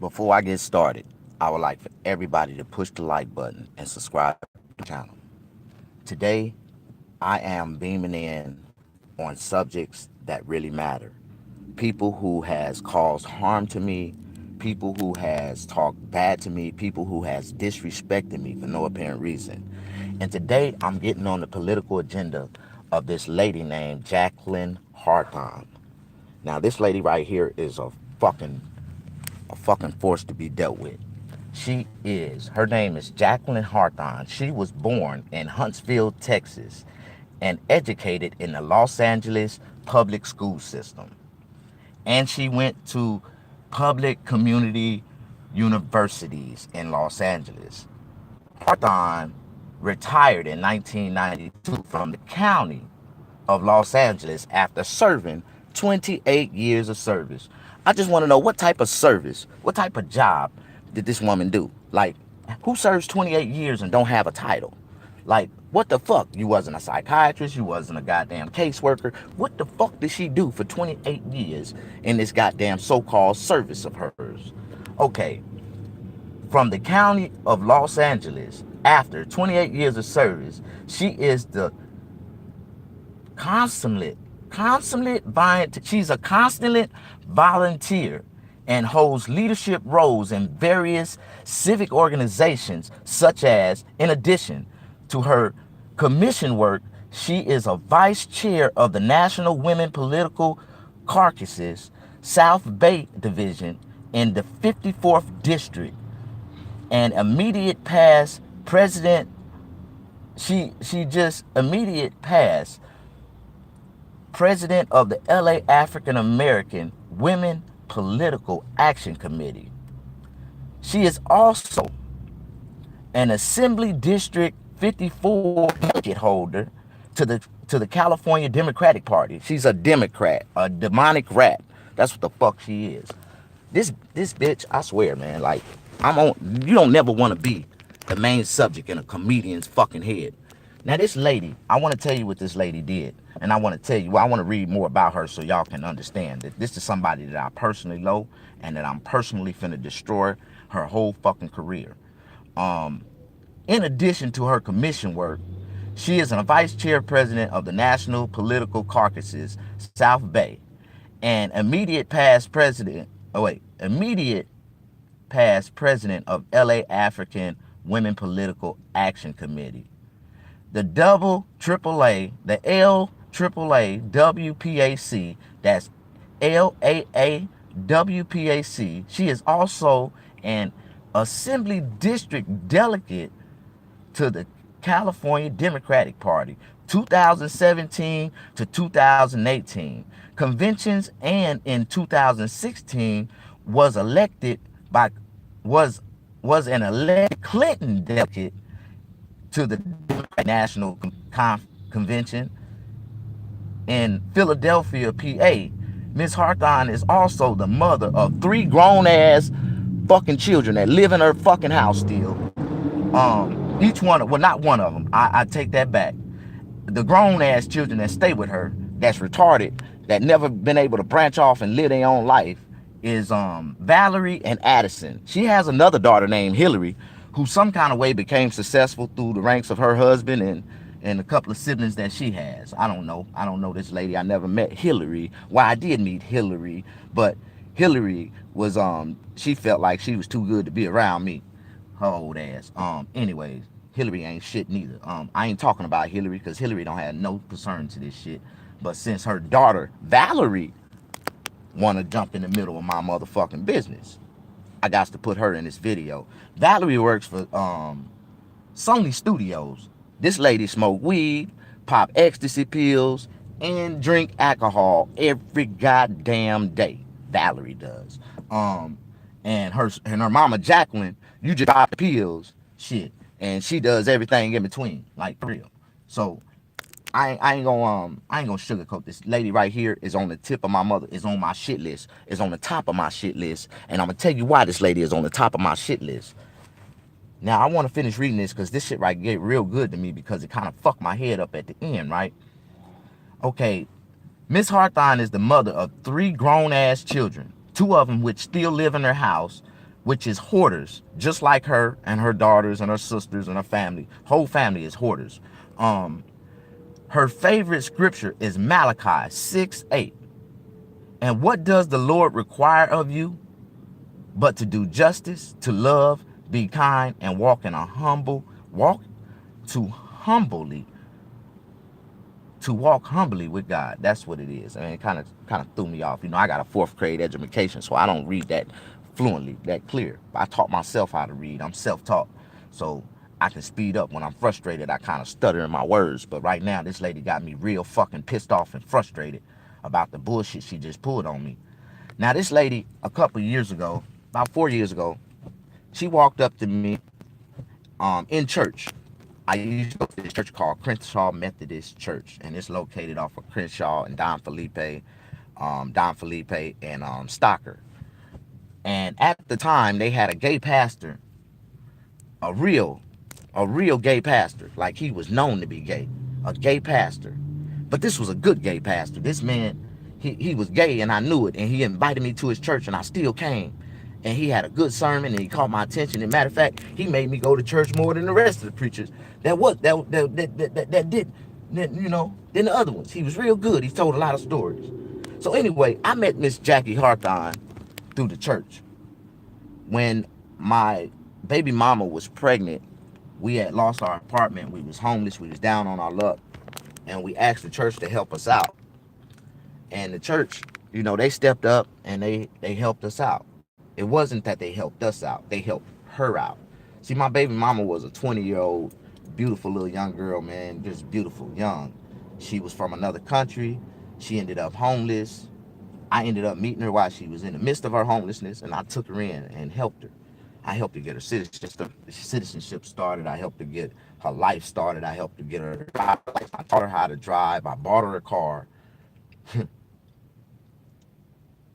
Before I get started, I would like for everybody to push the like button and subscribe to the channel. Today, I am beaming in on subjects that really matter. People who has caused harm to me, people who has talked bad to me, people who has disrespected me for no apparent reason. And today, I'm getting on the political agenda of this lady named Jacquelynn Hawthorne. Now, this lady right here is a fucking force to be dealt with. Her name is Jacquelynn Hawthorne. She was born in Huntsville, Texas, and educated in the Los Angeles public school system. And she went to public community universities in Los Angeles. Hawthorne retired in 1992 from the county of Los Angeles after serving 28 years of service. I just want to know what type of service, what type of job did this woman do? Like, who serves 28 years and don't have a title? Like, what the fuck? You wasn't a psychiatrist, you wasn't a goddamn caseworker. What the fuck did she do for 28 years in this goddamn so-called service of hers? Okay, from the county of Los Angeles, after 28 years of service, she is the she's a consummate volunteer and holds leadership roles in various civic organizations, such as, in addition to her commission work, she is a vice chair of the National Women Political Caucus's South Bay Division in the 54th District, and immediate past president. She just immediate past president of the LA African American Women Political Action Committee. She is also an Assembly District 54 ticket holder to the California Democratic Party. She's a Democrat, a demonic rat. That's what the fuck she is. This bitch, I swear, man, like, you don't never want to be the main subject in a comedian's fucking head. Now, this lady, I want to tell you what this lady did. And I want to tell you, I want to read more about her so y'all can understand that this is somebody that I personally know and that I'm personally finna destroy her whole fucking career. In addition to her commission work, she is a vice chair president of the National Political Caucus's South Bay and immediate past president of LA African Women Political Action Committee. The double AAA, the L AAA WPAC, that's LAA WPAC. She is also an Assembly District Delegate to the California Democratic Party, 2017 to 2018 conventions, and in 2016 was elected by was an elected Clinton delegate to the National Convention in Philadelphia, PA. Miss Hawthorne is also the mother of 3 grown-ass fucking children that live in her fucking house still. Each one, well, not one of them. I take that back. The grown-ass children that stay with her, that's retarded, that never been able to branch off and live their own life, is Valerie and Addison. She has another daughter named Hillary, who some kind of way became successful through the ranks of her husband and a couple of siblings that she has. I don't know this lady. I never met Hillary. Well, I did meet Hillary, but Hillary was she felt like she was too good to be around me, her old ass. Anyways, Hillary ain't shit neither. I ain't talking about Hillary because Hillary don't have no concern to this shit. But since her daughter Valerie want to jump in the middle of my motherfucking business, I got to put her in this video. Valerie works for Sony Studios. This lady smoke weed, pop ecstasy pills, and drink alcohol every goddamn day. Valerie does. And her mama Jacquelynn, you just pop the pills, shit, and she does everything in between, like, for real. So I ain't gonna sugarcoat this. Lady right here is on the tip of my mother, is on my shit list, is on the top of my shit list, and I'm gonna tell you why this lady is on the top of my shit list. Now I want to finish reading this because this shit right get real good to me because it kind of fucked my head up at the end, right? Okay, Miss Hawthorne is the mother of 3 grown ass children, 2 of them which still live in her house, which is hoarders, just like her and her daughters and her sisters and her family. Whole family is hoarders. Um, Her favorite scripture is Malachi 6:8. And what does the Lord require of you? But to do justice, to love, be kind, and to humbly, to walk humbly with God. That's what it is. I mean, it kind of threw me off. You know, I got a fourth grade education, so I don't read that fluently, that clear. I taught myself how to read. I'm self-taught. So I can speed up when I'm frustrated. I kind of stutter in my words. But right now, this lady got me real fucking pissed off and frustrated about the bullshit she just pulled on me. Now, this lady, a couple years ago, about 4 years ago, she walked up to me in church. I used to go to this church called Crenshaw Methodist Church, and it's located off of Crenshaw and Don Felipe and Stocker. And at the time, they had a gay pastor, a real gay pastor, like he was known to be gay, a gay pastor. But this was a good gay pastor. This man, he was gay, and I knew it, and he invited me to his church, and I still came. And he had a good sermon, and he caught my attention. As a matter of fact, he made me go to church more than the rest of the preachers that did, you know, than the other ones. He was real good. He told a lot of stories. So anyway, I met Miss Jackie Hawthorne through the church. When my baby mama was pregnant, we had lost our apartment. We was homeless. We was down on our luck. And we asked the church to help us out. And the church, you know, they stepped up and they helped us out. It wasn't that they helped us out. They helped her out. See, my baby mama was a 20-year-old, beautiful little young girl, man. Just beautiful, young. She was from another country. She ended up homeless. I ended up meeting her while she was in the midst of her homelessness, and I took her in and helped her. I helped her get her citizenship started. I helped her get her life started. I helped her get her driver's license. I taught her how to drive. I bought her a car.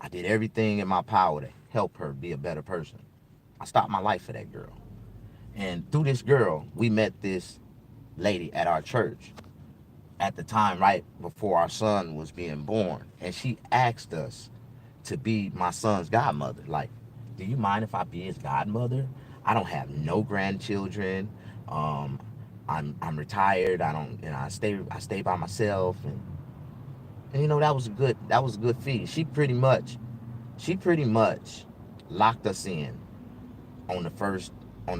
I did everything in my power to help her be a better person. I stopped my life for that girl. And through this girl, we met this lady at our church at the time, right before our son was being born. And she asked us to be my son's godmother. Like, do you mind if I be his godmother? I don't have no grandchildren. I'm retired. I don't, you know, I stay by myself. And you know, that was a good fee. She pretty much locked us in on the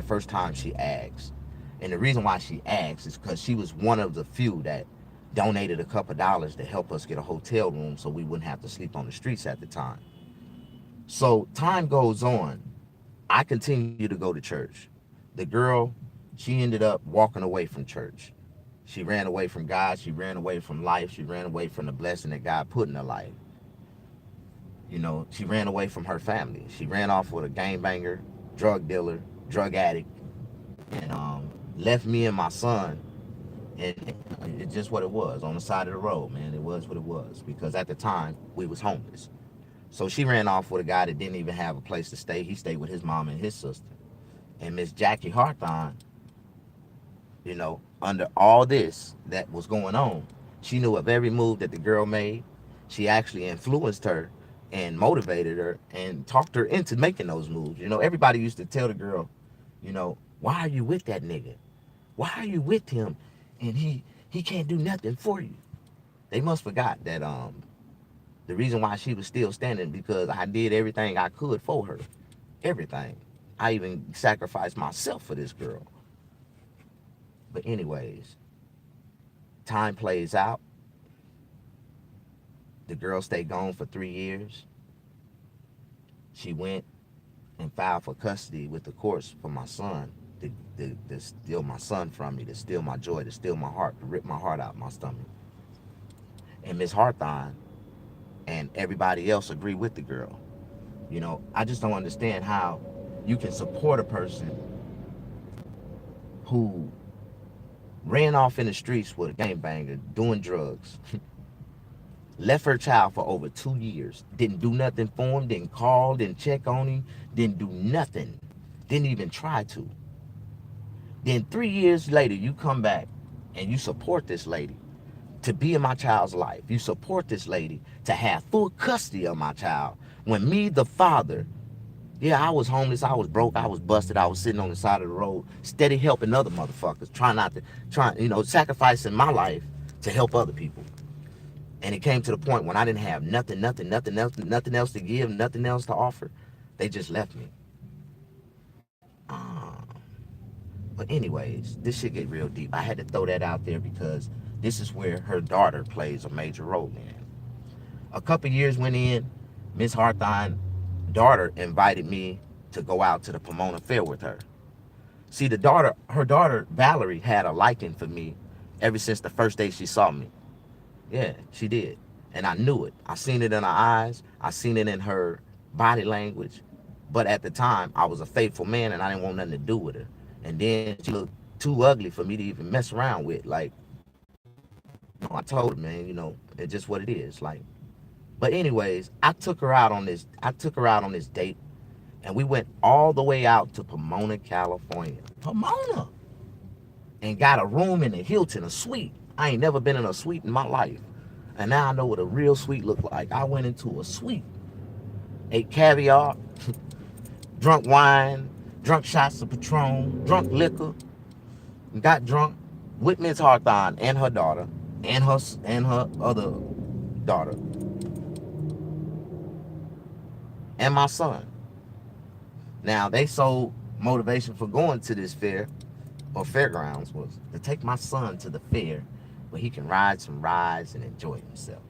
first time she asked. And the reason why she asked is because she was one of the few that donated a couple dollars to help us get a hotel room so we wouldn't have to sleep on the streets at the time. So time goes on. I continue to go to church. The girl, she ended up walking away from church. She ran away from God. She ran away from life. She ran away from the blessing that God put in her life. You know, she ran away from her family. She ran off with a gangbanger, drug dealer, drug addict, and left me and my son. And it's just what it was on the side of the road, man. It was what it was, because at the time we was homeless. So she ran off with a guy that didn't even have a place to stay. He stayed with his mom and his sister. And Miss Jackie Hawthorne, you know, under all this that was going on, she knew of every move that the girl made. She actually influenced her and motivated her and talked her into making those moves. You know, everybody used to tell the girl, you know, why are you with that nigga? Why are you with him? And he can't do nothing for you. They must forgot that the reason why she was still standing, because I did everything I could for her. Everything. I even sacrificed myself for this girl. But anyways, time plays out. The girl stayed gone for 3 years. She went and filed for custody with the courts for my son, to steal my son from me, to steal my joy, to steal my heart, to rip my heart out my stomach. And Miss Hawthorne and everybody else agree with the girl. You know, I just don't understand how you can support a person who ran off in the streets with a gangbanger, doing drugs, left her child for over 2 years, didn't do nothing for him, didn't call, didn't check on him, didn't do nothing, didn't even try to. Then 3 years later, you come back and you support this lady to be in my child's life. You support this lady to have full custody of my child, when me, the father, Yeah, I was homeless, I was broke, I was busted, I was sitting on the side of the road, steady helping other motherfuckers, sacrificing my life to help other people. And it came to the point when I didn't have nothing else to give, nothing else to offer. They just left me. Uh, but anyways, this shit get real deep. I had to throw that out there because this is where her daughter plays a major role in. A couple years went in, Miss Hawthorne's daughter invited me to go out to the Pomona Fair with her. See, her daughter Valerie had a liking for me ever since the first day she saw me. Yeah, she did. And I knew it. I seen it in her eyes. I seen it in her body language. But at the time, I was a faithful man and I didn't want nothing to do with her. And then she looked too ugly for me to even mess around with. Like, I told her, man, it's just what it is. Like, but anyways, I took her out on this date and we went all the way out to Pomona, California. Pomona! And got a room in the Hilton, a suite. I ain't never been in a suite in my life. And now I know what a real suite looked like. I went into a suite, ate caviar, drunk wine, drunk shots of Patron, drunk liquor, and got drunk with Miss Hawthorne and her daughter and her other daughter and my son. Now they sold motivation for going to this fair or fairgrounds was to take my son to the fair where he can ride some rides and enjoy himself.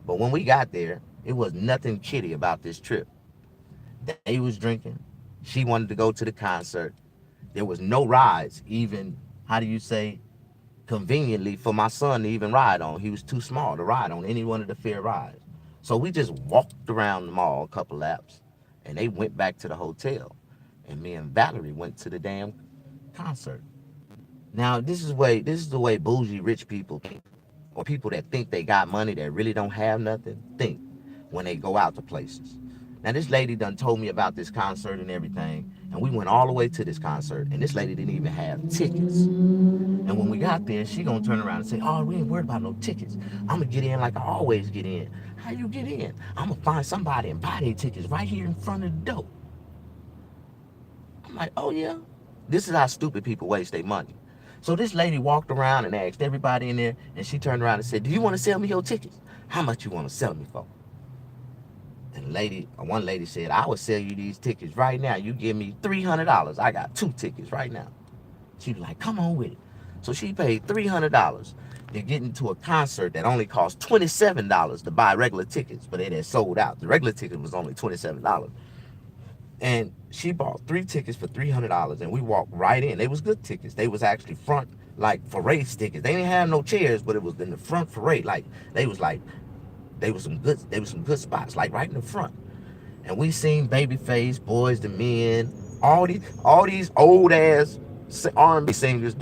But when we got there, it was nothing kiddie about this trip. They was drinking. She wanted to go to the concert. There was no rides, even, how do you say, conveniently for my son to even ride on. He was too small to ride on any one of the fair rides. So we just walked around the mall a couple laps and they went back to the hotel. And me and Valerie went to the damn concert. Now this is the way bougie rich people think, or people that think they got money that really don't have nothing think when they go out to places. Now this lady done told me about this concert and everything, and we went all the way to this concert, and this lady didn't even have tickets. And when we got there, she gonna turn around and say, "Oh, we ain't worried about no tickets. I'm gonna get in like I always get in." How you get in? I'm gonna find somebody and buy their tickets right here in front of the door. I'm like, oh yeah? This is how stupid people waste their money. So this lady walked around and asked everybody in there, and she turned around and said, "Do you want to sell me your tickets? How much you want to sell me for?" And one lady said, "I will sell you these tickets right now. You give me $300. I got 2 tickets right now." She was like, "Come on with it." So she paid $300 to get into a concert that only cost $27 to buy regular tickets, but it had sold out. The regular ticket was only $27. And she bought 3 tickets for $300, and we walked right in. They was good tickets. They was actually front, like, for race tickets. They didn't have no chairs, but it was in the front for race. They was some good spots, like right in the front. And we seen Babyface, Boys to Men, all these old ass R&B singers,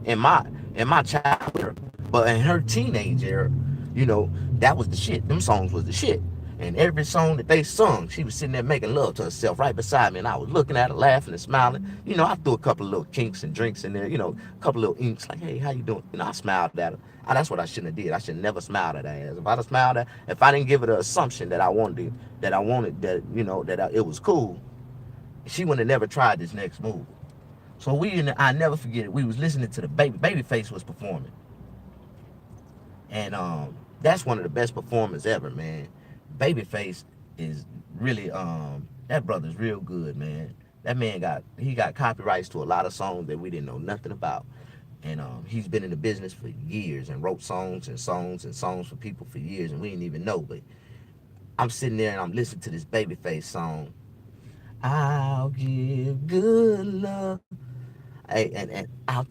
in my childhood. But in her teenage era, that was the shit. Them songs was the shit. And every song that they sung, she was sitting there making love to herself right beside me. And I was looking at her, laughing and smiling. I threw a couple of little kinks and drinks in there, a couple of little inks, like, "Hey, how you doing?" I smiled at her. That's what I shouldn't have did. I should have never smiled at her ass. If I didn't give her the assumption that I wanted, it was cool, she would have never tried this next move. So I never forget it. We was listening to the Babyface was performing. And that's one of the best performers ever, man. Babyface is really that brother's real good, man. That man got copyrights to a lot of songs that we didn't know nothing about. And he's been in the business for years and wrote songs and songs and songs for people for years, and we didn't even know. But I'm sitting there and I'm listening to this Babyface song. "I'll give good love. Hey, and I'll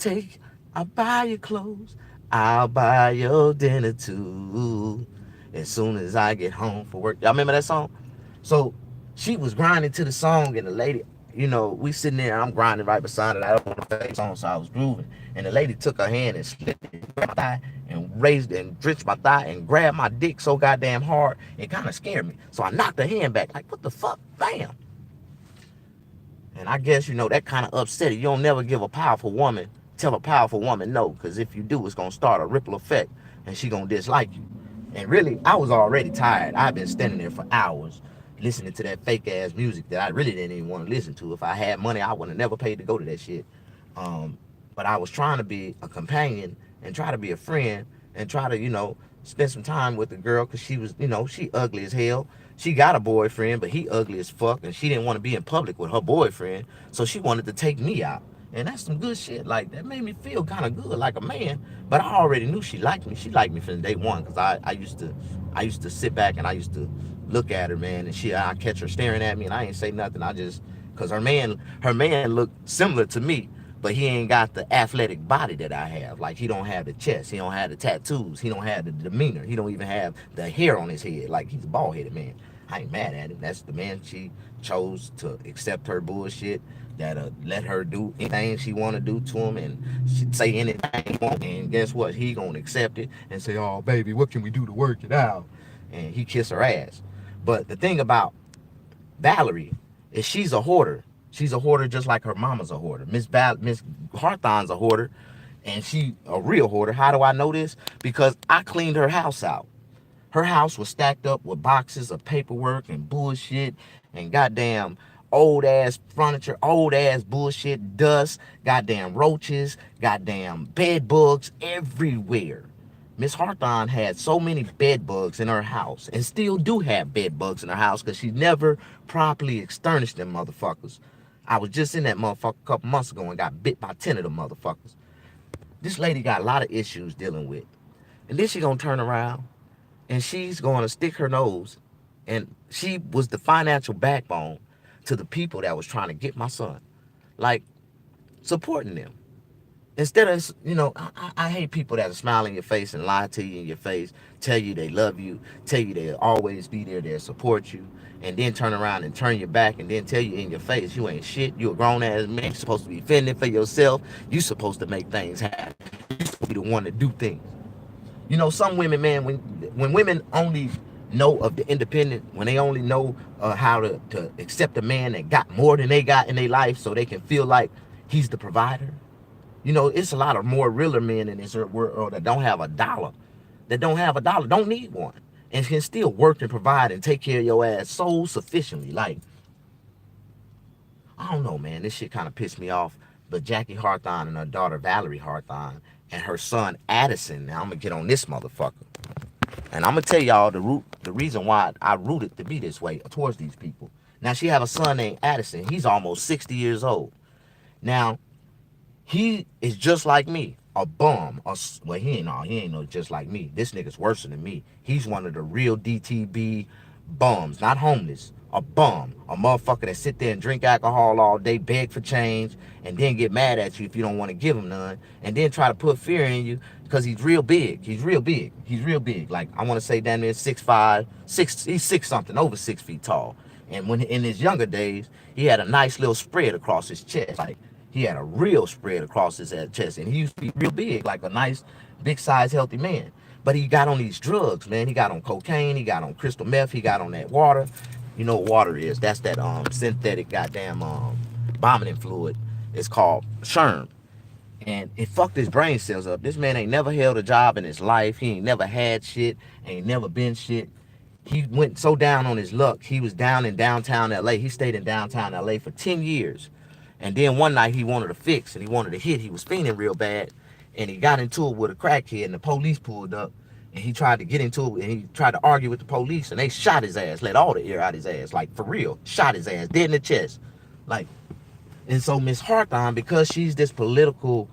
buy you clothes. I'll buy your dinner too. As soon as I get home from work." Y'all remember that song? So she was grinding to the song, and the lady, we sitting there, and I'm grinding right beside it. I don't want to face on, so I was grooving. And the lady took her hand and slipped it, grabbed my thigh, and raised it and drenched my thigh and grabbed my dick so goddamn hard, it kind of scared me. So I knocked her hand back, like, what the fuck? Bam. And I guess, that kind of upset it. You don't never tell a powerful woman no, because if you do, it's going to start a ripple effect, and she going to dislike you. And really, I was already tired. I've been standing there for hours, listening to that fake ass music that I really didn't even want to listen to. If I had money, I would have never paid to go to that shit. Um, but I was trying to be a companion and try to be a friend and try to, spend some time with the girl because she was, she ugly as hell. She got a boyfriend, but he ugly as fuck, and she didn't want to be in public with her boyfriend, so she wanted to take me out. And that's some good shit. Like, that made me feel kind of good, like a man. But I already knew she liked me. She liked me from day one, because I used to sit back and I used to look at her, man, and I catch her staring at me, and I ain't say nothing. Because her man looked similar to me, but he ain't got the athletic body that I have. Like, he don't have the chest, he don't have the tattoos, he don't have the demeanor, he don't even have the hair on his head. Like, he's a bald-headed man. I ain't mad at him. That's the man she chose to accept her bullshit, that let her do anything she want to do to him, and she'd say anything he want, and guess what? He gonna accept it and say, oh, baby, what can we do to work it out? And he kiss her ass. But the thing about Valerie is she's a hoarder. She's a hoarder just like her mama's a hoarder. Miss Hawthorne's a hoarder, and she a real hoarder. How do I know this? Because I cleaned her house out. Her house was stacked up with boxes of paperwork and bullshit and goddamn old ass furniture, old ass bullshit, dust, goddamn roaches, goddamn bed bugs everywhere. Miss Hawthorne had so many bed bugs in her house, and still do have bed bugs in her house, because she never properly exterminated them motherfuckers. I was just in that motherfucker a couple months ago and got bit by 10 of them motherfuckers. This lady got a lot of issues dealing with. And then she gonna turn around and she's going to stick her nose, and she was the financial backbone to the people that was trying to get my son, like, supporting them. Instead of, I hate people that smile in your face and lie to you in your face, tell you they love you, tell you they'll always be there, they'll support you, and then turn around and turn your back and then tell you in your face you ain't shit, you a grown ass man, you're supposed to be fending for yourself, you supposed to make things happen, you supposed to be the one to do things. Some women, man, when women only know of the independent, when they only know how to accept a man that got more than they got in their life so they can feel like he's the provider. It's a lot of more realer men in this world that don't have a dollar, don't need one, and can still work and provide and take care of your ass so sufficiently. Like, I don't know, man, this shit kind of pissed me off. But Jackie Hawthorne and her daughter Valerie Hawthorne and her son Addison, now I'm gonna get on this motherfucker, and I'm gonna tell y'all the reason why I rooted to be this way towards these people. Now, she have a son named Addison. He's almost 60 years old. Now, he is just like me, a bum. Well, he ain't no just like me. This nigga's worse than me. He's one of the real DTB bums, not homeless. A bum, a motherfucker that sit there and drink alcohol all day, beg for change, and then get mad at you if you don't want to give him none, and then try to put fear in you because he's real big. He's real big. He's real big. Like, I want to say damn near 6'5", he's 6 something, over 6 feet tall. And when in his younger days, he had a nice little spread across his chest. Like, he had a real spread across his chest, and he used to be real big, like a nice, big-sized, healthy man. But he got on these drugs, man. He got on cocaine. He got on crystal meth. He got on that water. You know what water is? That's that synthetic goddamn vomiting fluid. It's called Sherm. And it fucked his brain cells up. This man ain't never held a job in his life. He ain't never had shit. Ain't never been shit. He went so down on his luck. He was down in downtown LA. He stayed in downtown LA for 10 years. And then one night he wanted to fix and he wanted to hit. He was fiending real bad. And he got into it with a crackhead, and the police pulled up. And he tried to get into it, and he tried to argue with the police, and they shot his ass, let all the air out his ass, like, for real, shot his ass, dead in the chest, like. And so Miss Hawthorne, because she's this political,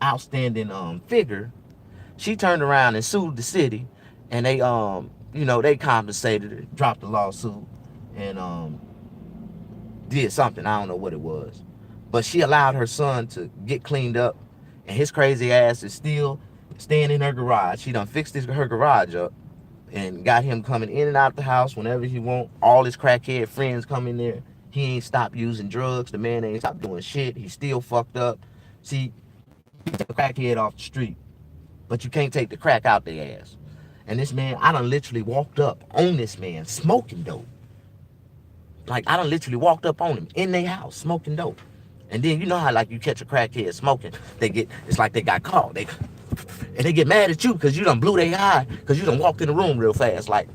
outstanding figure, she turned around and sued the city, and they, they compensated her, dropped the lawsuit, and did something, I don't know what it was, but she allowed her son to get cleaned up, and his crazy ass is still staying in her garage. She done fixed her garage up and got him coming in and out the house whenever he want. All his crackhead friends come in there. He ain't stopped using drugs. The man ain't stopped doing shit. He's still fucked up. See, you take a crackhead off the street, but you can't take the crack out their ass. And this man, I done literally walked up on this man smoking dope. Like, I done literally walked up on him in their house smoking dope. And then you know how, like, you catch a crackhead smoking, it's like they got caught. And they get mad at you because you done blew their eye, because you done walked in the room real fast, like.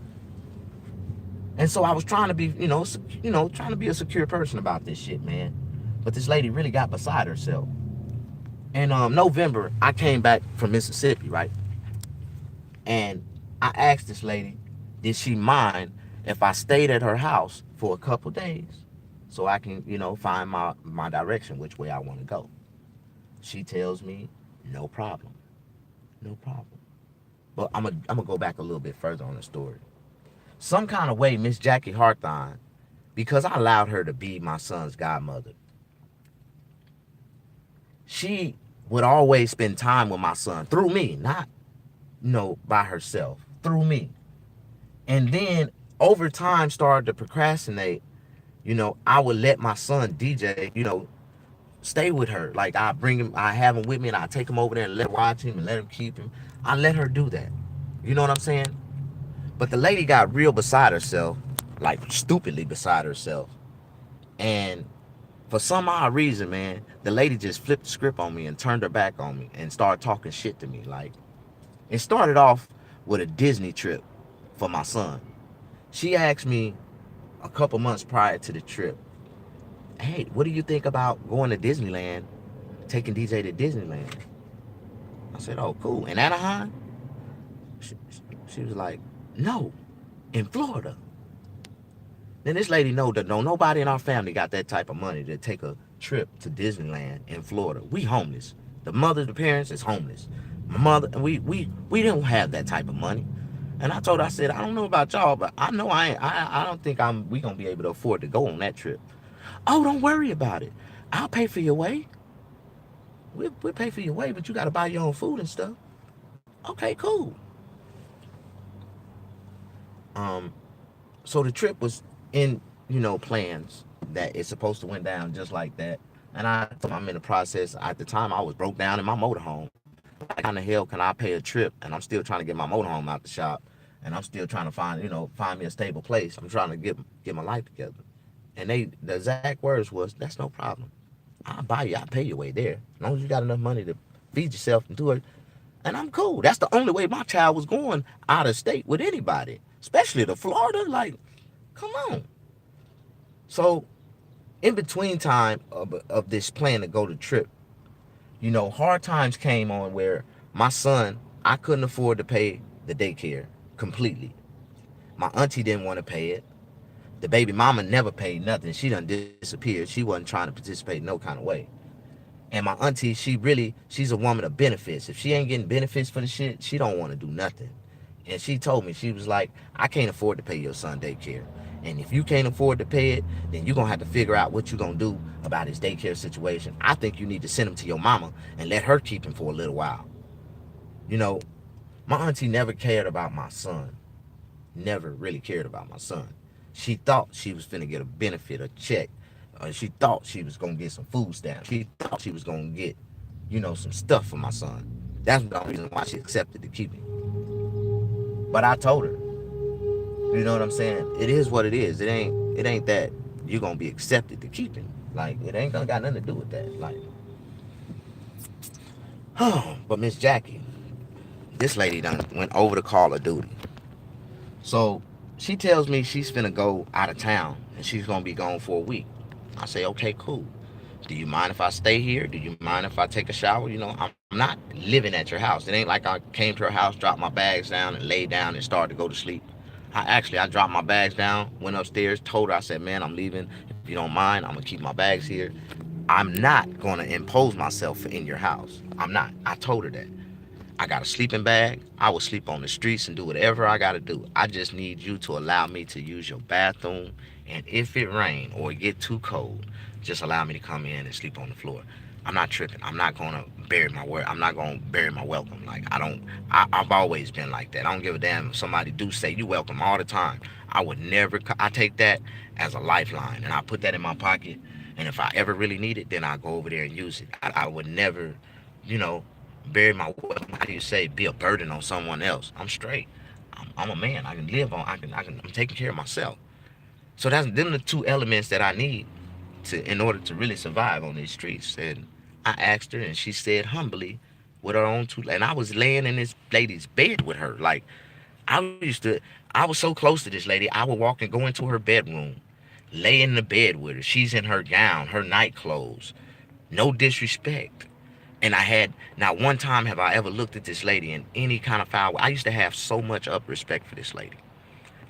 And so I was trying to be, trying to be a secure person about this shit, man. But this lady really got beside herself. In November, I came back from Mississippi, right? And I asked this lady, did she mind if I stayed at her house for a couple days so I can, find my direction, which way I want to go. She tells me, no problem. No problem. But I'm gonna go back a little bit further on the story. Some kind of way, Miss Jackie Hawthorne, because I allowed her to be my son's godmother, she would always spend time with my son through me, not, by herself, through me. And then over time started to procrastinate. I would let my son DJ, stay with her. Like I bring him, I have him with me and I take him over there and let watch him and let him keep him. I let her do that. You know what I'm saying? But the lady got real beside herself, like stupidly beside herself. And for some odd reason, man, the lady just flipped the script on me and turned her back on me and started talking shit to me. Like, it started off with a Disney trip for my son. She asked me a couple months prior to the trip, hey, what do you think about going to Disneyland, taking DJ to Disneyland? I said, oh, cool. In Anaheim? She was like, no, in Florida. Then this lady know that nobody in our family got that type of money to take a trip to Disneyland in Florida. We homeless. The mother, the parents is homeless. My mother, we don't have that type of money. And I told her, I said, I don't know about y'all, but I know I don't think we gonna be able to afford to go on that trip. Oh, don't worry about it. I'll pay for your way. We'll pay for your way, but you gotta buy your own food and stuff. Okay, cool. So the trip was in, plans that it's supposed to went down just like that. And I'm in the process. At the time, I was broke down in my motorhome. Like, how in the hell can I pay a trip and I'm still trying to get my motorhome out the shop, and I'm still trying to find me a stable place. I'm trying to get my life together. And the exact words was, that's no problem. I'll buy you, I'll pay your way there. As long as you got enough money to feed yourself and do it. And I'm cool. That's the only way my child was going out of state with anybody, especially to Florida. Like, come on. So, in between time of this plan to go to trip, hard times came on where my son, I couldn't afford to pay the daycare completely. My auntie didn't want to pay it. The baby mama never paid nothing. She done disappeared. She wasn't trying to participate in no kind of way. And my auntie, she's a woman of benefits. If she ain't getting benefits for the shit, she don't want to do nothing. And she told me, she was like, I can't afford to pay your son daycare. And if you can't afford to pay it, then you're going to have to figure out what you're going to do about his daycare situation. I think you need to send him to your mama and let her keep him for a little while. My auntie never cared about my son. Never really cared about my son. She thought she was finna get a benefit, a check. She thought she was gonna get some food stamps. She thought she was gonna get, some stuff for my son. That's the only reason why she accepted to keep him. But I told her, you know what I'm saying? It is what it is. It ain't that you're gonna be accepted to keep him. Like, it ain't gonna got nothing to do with that. Like, but Miss Jackie, this lady done went over the Call of Duty. So she tells me she's finna go out of town and she's gonna be gone for a week. I say, okay, cool. Do you mind if I stay here? Do you mind if I take a shower? I'm not living at your house. It ain't like I came to her house, dropped my bags down and laid down and started to go to sleep. I dropped my bags down, went upstairs, told her, I said, man, I'm leaving. If you don't mind, I'm gonna keep my bags here. I'm not gonna impose myself in your house. I'm not. I told her that. I got a sleeping bag. I will sleep on the streets and do whatever I gotta do. I just need you to allow me to use your bathroom. And if it rain or it get too cold, just allow me to come in and sleep on the floor. I'm not tripping. I'm not gonna bury my word. I'm not gonna bury my welcome. Like, I've always been like that. I don't give a damn if somebody do say you welcome all the time. I would never. I take that as a lifeline and I put that in my pocket. And if I ever really need it, then I go over there and use it. I would never, bury my welcome. How do you say, be a burden on someone else? I'm straight. I'm a man. I can live on. I'm taking care of myself. So that's them the two elements that I need in order to really survive on these streets. And I asked her, and she said humbly, with her own two. And I was laying in this lady's bed with her. Like, I was so close to this lady, I would walk and go into her bedroom, lay in the bed with her. She's in her gown, her night clothes. No disrespect. And I had, not one time have I ever looked at this lady in any kind of foul way. I used to have so much up respect for this lady.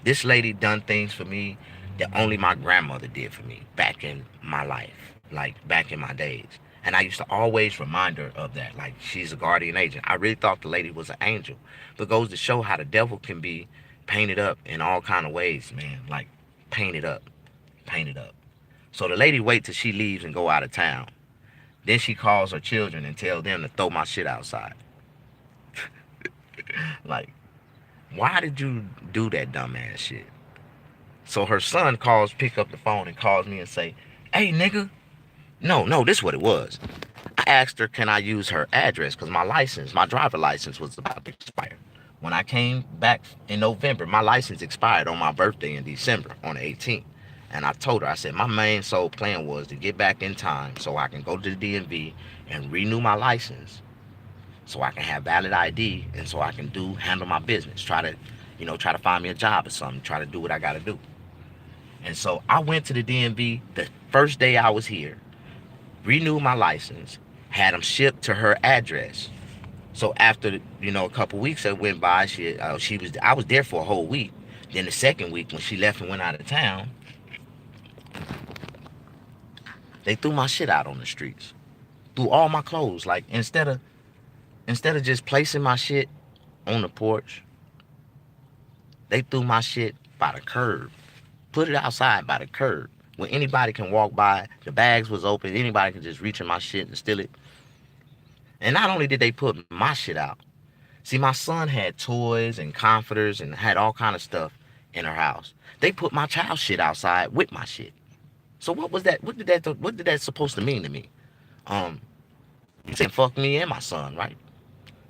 This lady done things for me that only my grandmother did for me back in my life, like back in my days. And I used to always remind her of that. Like, she's a guardian angel. I really thought the lady was an angel. But it goes to show how the devil can be painted up in all kind of ways, man. Like, painted up, painted up. So the lady wait till she leaves and go out of town. Then she calls her children and tell them to throw my shit outside. Like, why did you do that dumbass shit? So her son pick up the phone and calls me and say, hey, nigga. No, this is what it was. I asked her, can I use her address? Because my driver license was about to expire. When I came back in November, my license expired on my birthday in December on the 18th. And I told her, I said, my main sole plan was to get back in time so I can go to the DMV and renew my license so I can have valid ID and so I can handle my business. Try to find me a job or something. Try to do what I got to do. And so I went to the DMV the first day I was here, renewed my license, had them shipped to her address. So after, a couple weeks that went by, I was there for a whole week. Then the second week when she left and went out of town, they threw my shit out on the streets. Threw all my clothes. Like, instead of just placing my shit on the porch, they threw my shit by the curb. Put it outside by the curb. Where anybody can walk by. The bags was open. Anybody can just reach in my shit and steal it. And not only did they put my shit out. See, my son had toys and comforters and had all kind of stuff in her house. They put my child's shit outside with my shit. So what was that? What did that supposed to mean to me? You said fuck me and my son, right?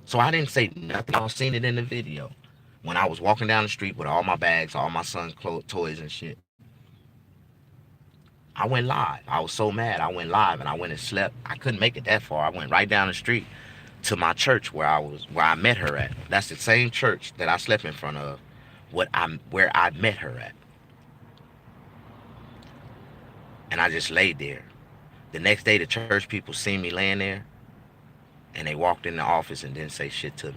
So I didn't say nothing. I seen it in the video. When I was walking down the street with all my bags, all my son's clothes, toys and shit. I went live. I was so mad. I went live and I went and slept. I couldn't make it that far. I went right down the street to my church where I met her at. That's the same church that I slept in front of, where I met her at. And I just laid there. The next day, the church people seen me laying there, and they walked in the office and didn't say shit to me.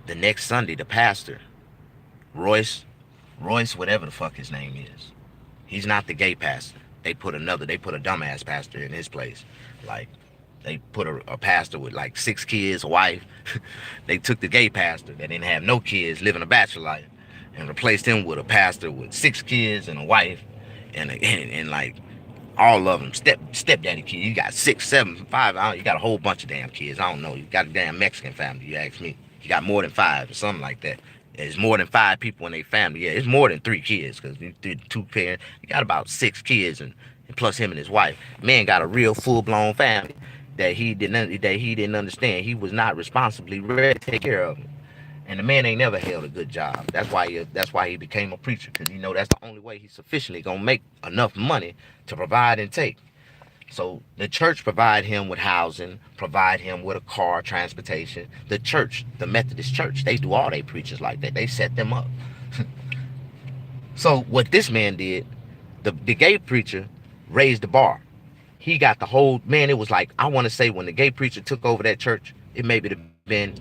The next Sunday, the pastor, Royce, whatever the fuck his name is, he's not the gay pastor. They put a dumbass pastor in his place. Like, they put a pastor with like 6 kids, a wife. They took the gay pastor that didn't have no kids, living a bachelor life, and replaced him with a pastor with 6 kids and a wife, and like all of them stepdaddy kids. You got 6, 7, 5. You got a whole bunch of damn kids. I don't know. You got a damn Mexican family. You ask me. You got more than 5 or something like that. There's more than 5 people in their family. Yeah, it's more than 3 kids because you did 2 parents. You got about 6 kids and plus him and his wife. Man got a real full-blown family that he didn't understand. He was not responsibly ready to take care of them. And the man ain't never held a good job. That's why he became a preacher, because that's the only way he's sufficiently gonna make enough money to provide and take. So the church provide him with housing, provide him with a car, transportation. The church, the Methodist church, they do all their preachers like that. They set them up. So what this man did, the gay preacher raised the bar. He got the whole, man, it was like, I want to say when the gay preacher took over that church, it maybe have been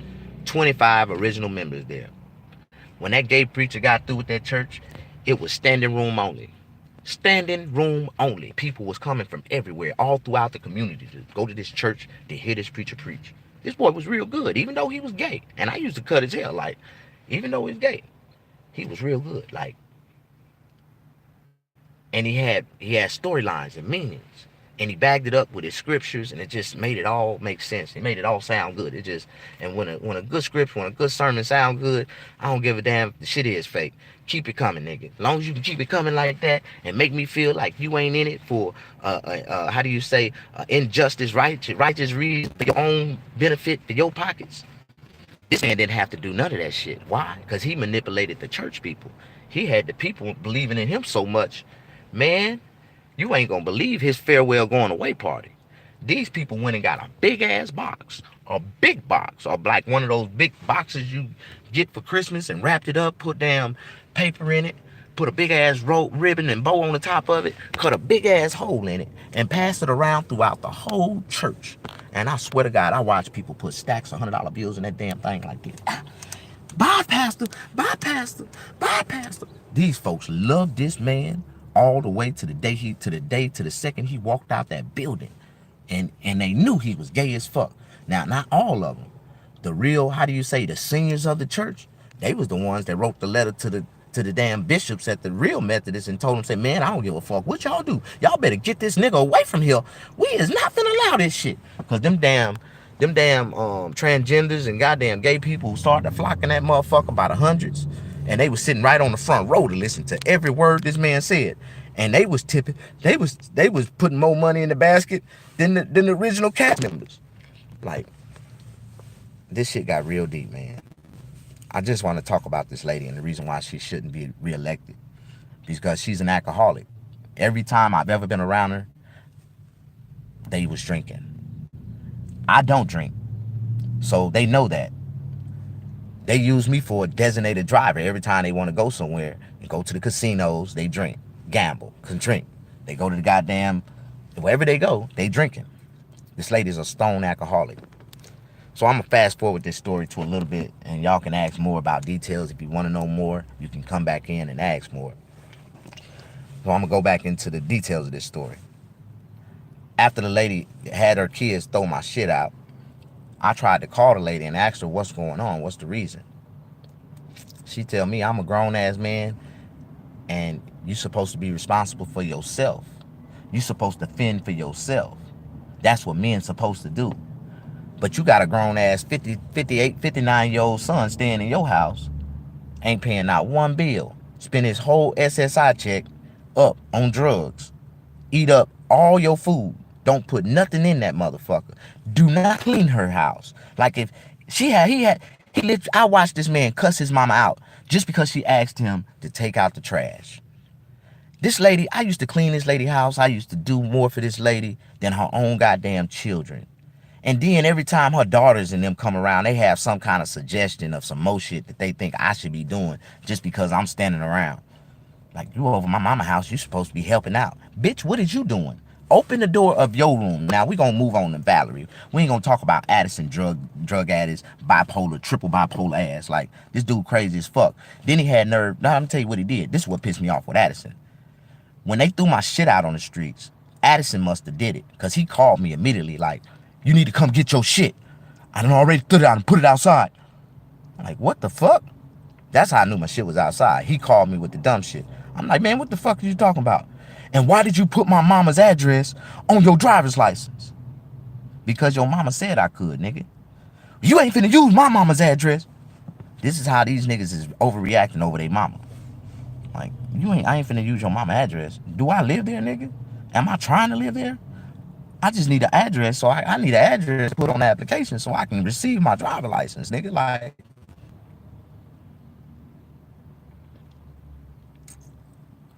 25 original members there. When that gay preacher got through with that church, it was standing room only. Standing room only. People was coming from everywhere, all throughout the community to go to this church to hear this preacher preach. This boy was real good, even though he was gay. And I used to cut his hair, like, even though he was gay, he was real good, like. And he had storylines and meanings. And he bagged it up with his scriptures, and it just made it all make sense. It made it all sound good. And when a good scripture, when a good sermon sound good, I don't give a damn if the shit is fake. Keep it coming, nigga. As long as you can keep it coming like that and make me feel like you ain't in it for how do you say, injustice, righteous reason, for your own benefit, for your pockets. This man didn't have to do none of that shit. Why? Because he manipulated the church people. He had the people believing in him so much, man. You ain't gonna believe his farewell going away party. These people went and got a big ass box, a big box, or like one of those big boxes you get for Christmas and wrapped it up, put damn paper in it, put a big ass rope, ribbon, and bow on the top of it, cut a big ass hole in it, and passed it around throughout the whole church. And I swear to God, I watched people put stacks of $100 bills in that damn thing like this. Bye, Pastor. Bye, Pastor. Bye, Pastor. These folks loved this man all the way to the second he walked out that building. And they knew he was gay as fuck. Now, not all of them. The real, how do you say, the seniors of the church, they was the ones that wrote the letter to the damn bishops at the real Methodists and told them, say, man, I don't give a fuck what y'all do. Y'all better get this nigga away from here. We is not finna allow this shit. Because them damn transgenders and goddamn gay people who started flocking that motherfucker by the hundreds, and they was sitting right on the front row to listen to every word this man said, and they was tipping, they was putting more money in the basket than the original cast members. Like, this shit got real deep, man. I just want to talk about this lady and the reason why she shouldn't be reelected, because she's an alcoholic. Every time I've ever been around her, they was drinking. I don't drink, so they know that. They use me for a designated driver every time they want to go somewhere and go to the casinos. They drink, gamble, can drink. They go to the goddamn, wherever they go, they drinking. This lady's a stone alcoholic. So I'm gonna fast forward this story to a little bit, and y'all can ask more about details. If you want to know more, you can come back in and ask more. So I'm gonna go back into the details of this story. After the lady had her kids throw my shit out, I tried to call the lady and ask her what's going on, what's the reason. She tell me, I'm a grown ass man and you supposed to be responsible for yourself. You supposed to fend for yourself. That's what men supposed to do. But you got a grown ass 50, 58, 59-year-old son staying in your house, ain't paying not one bill, spend his whole SSI check up on drugs, eat up all your food, don't put nothing in that motherfucker, do not clean her house. Like if I watched this man cuss his mama out just because she asked him to take out the trash. This lady, I used to clean this lady's house. I used to do more for this lady than her own goddamn children. And then every time her daughters and them come around, they have some kind of suggestion of some more shit that they think I should be doing just because I'm standing around. Like, you over my mama house, you supposed to be helping out. Bitch, what is you doing? Open the door of your room. Now, we're going to move on to Valerie. We ain't going to talk about Addison, drug addicts, bipolar, triple bipolar ass. Like, this dude crazy as fuck. Then he had nerve. Now, I'm going to tell you what he did. This is what pissed me off with Addison. When they threw my shit out on the streets, Addison must have did it, because he called me immediately like, you need to come get your shit. I done already threw it out and put it outside. I'm like, what the fuck? That's how I knew my shit was outside. He called me with the dumb shit. I'm like, man, what the fuck are you talking about? And why did you put my mama's address on your driver's license? Because your mama said I could, nigga. You ain't finna use my mama's address. This is how these niggas is overreacting over their mama. Like, I ain't finna use your mama address. Do I live there, nigga? Am I trying to live there? I just need an address, so I need an address put on the application so I can receive my driver's license, nigga. Like,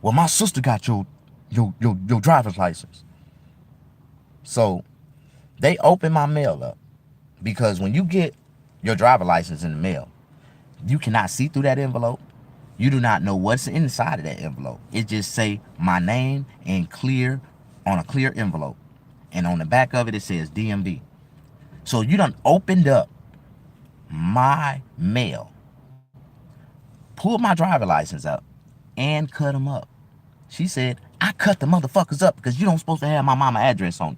well, my sister got your driver's license. So they open my mail up, because when you get your driver's license in the mail, you cannot see through that envelope. You do not know what's inside of that envelope. It just say my name and clear on a clear envelope. And on the back of it, it says DMV. So you done opened up my mail, pulled my driver's license up, and cut them up. She said, I cut the motherfuckers up because you don't supposed to have my mama address on it.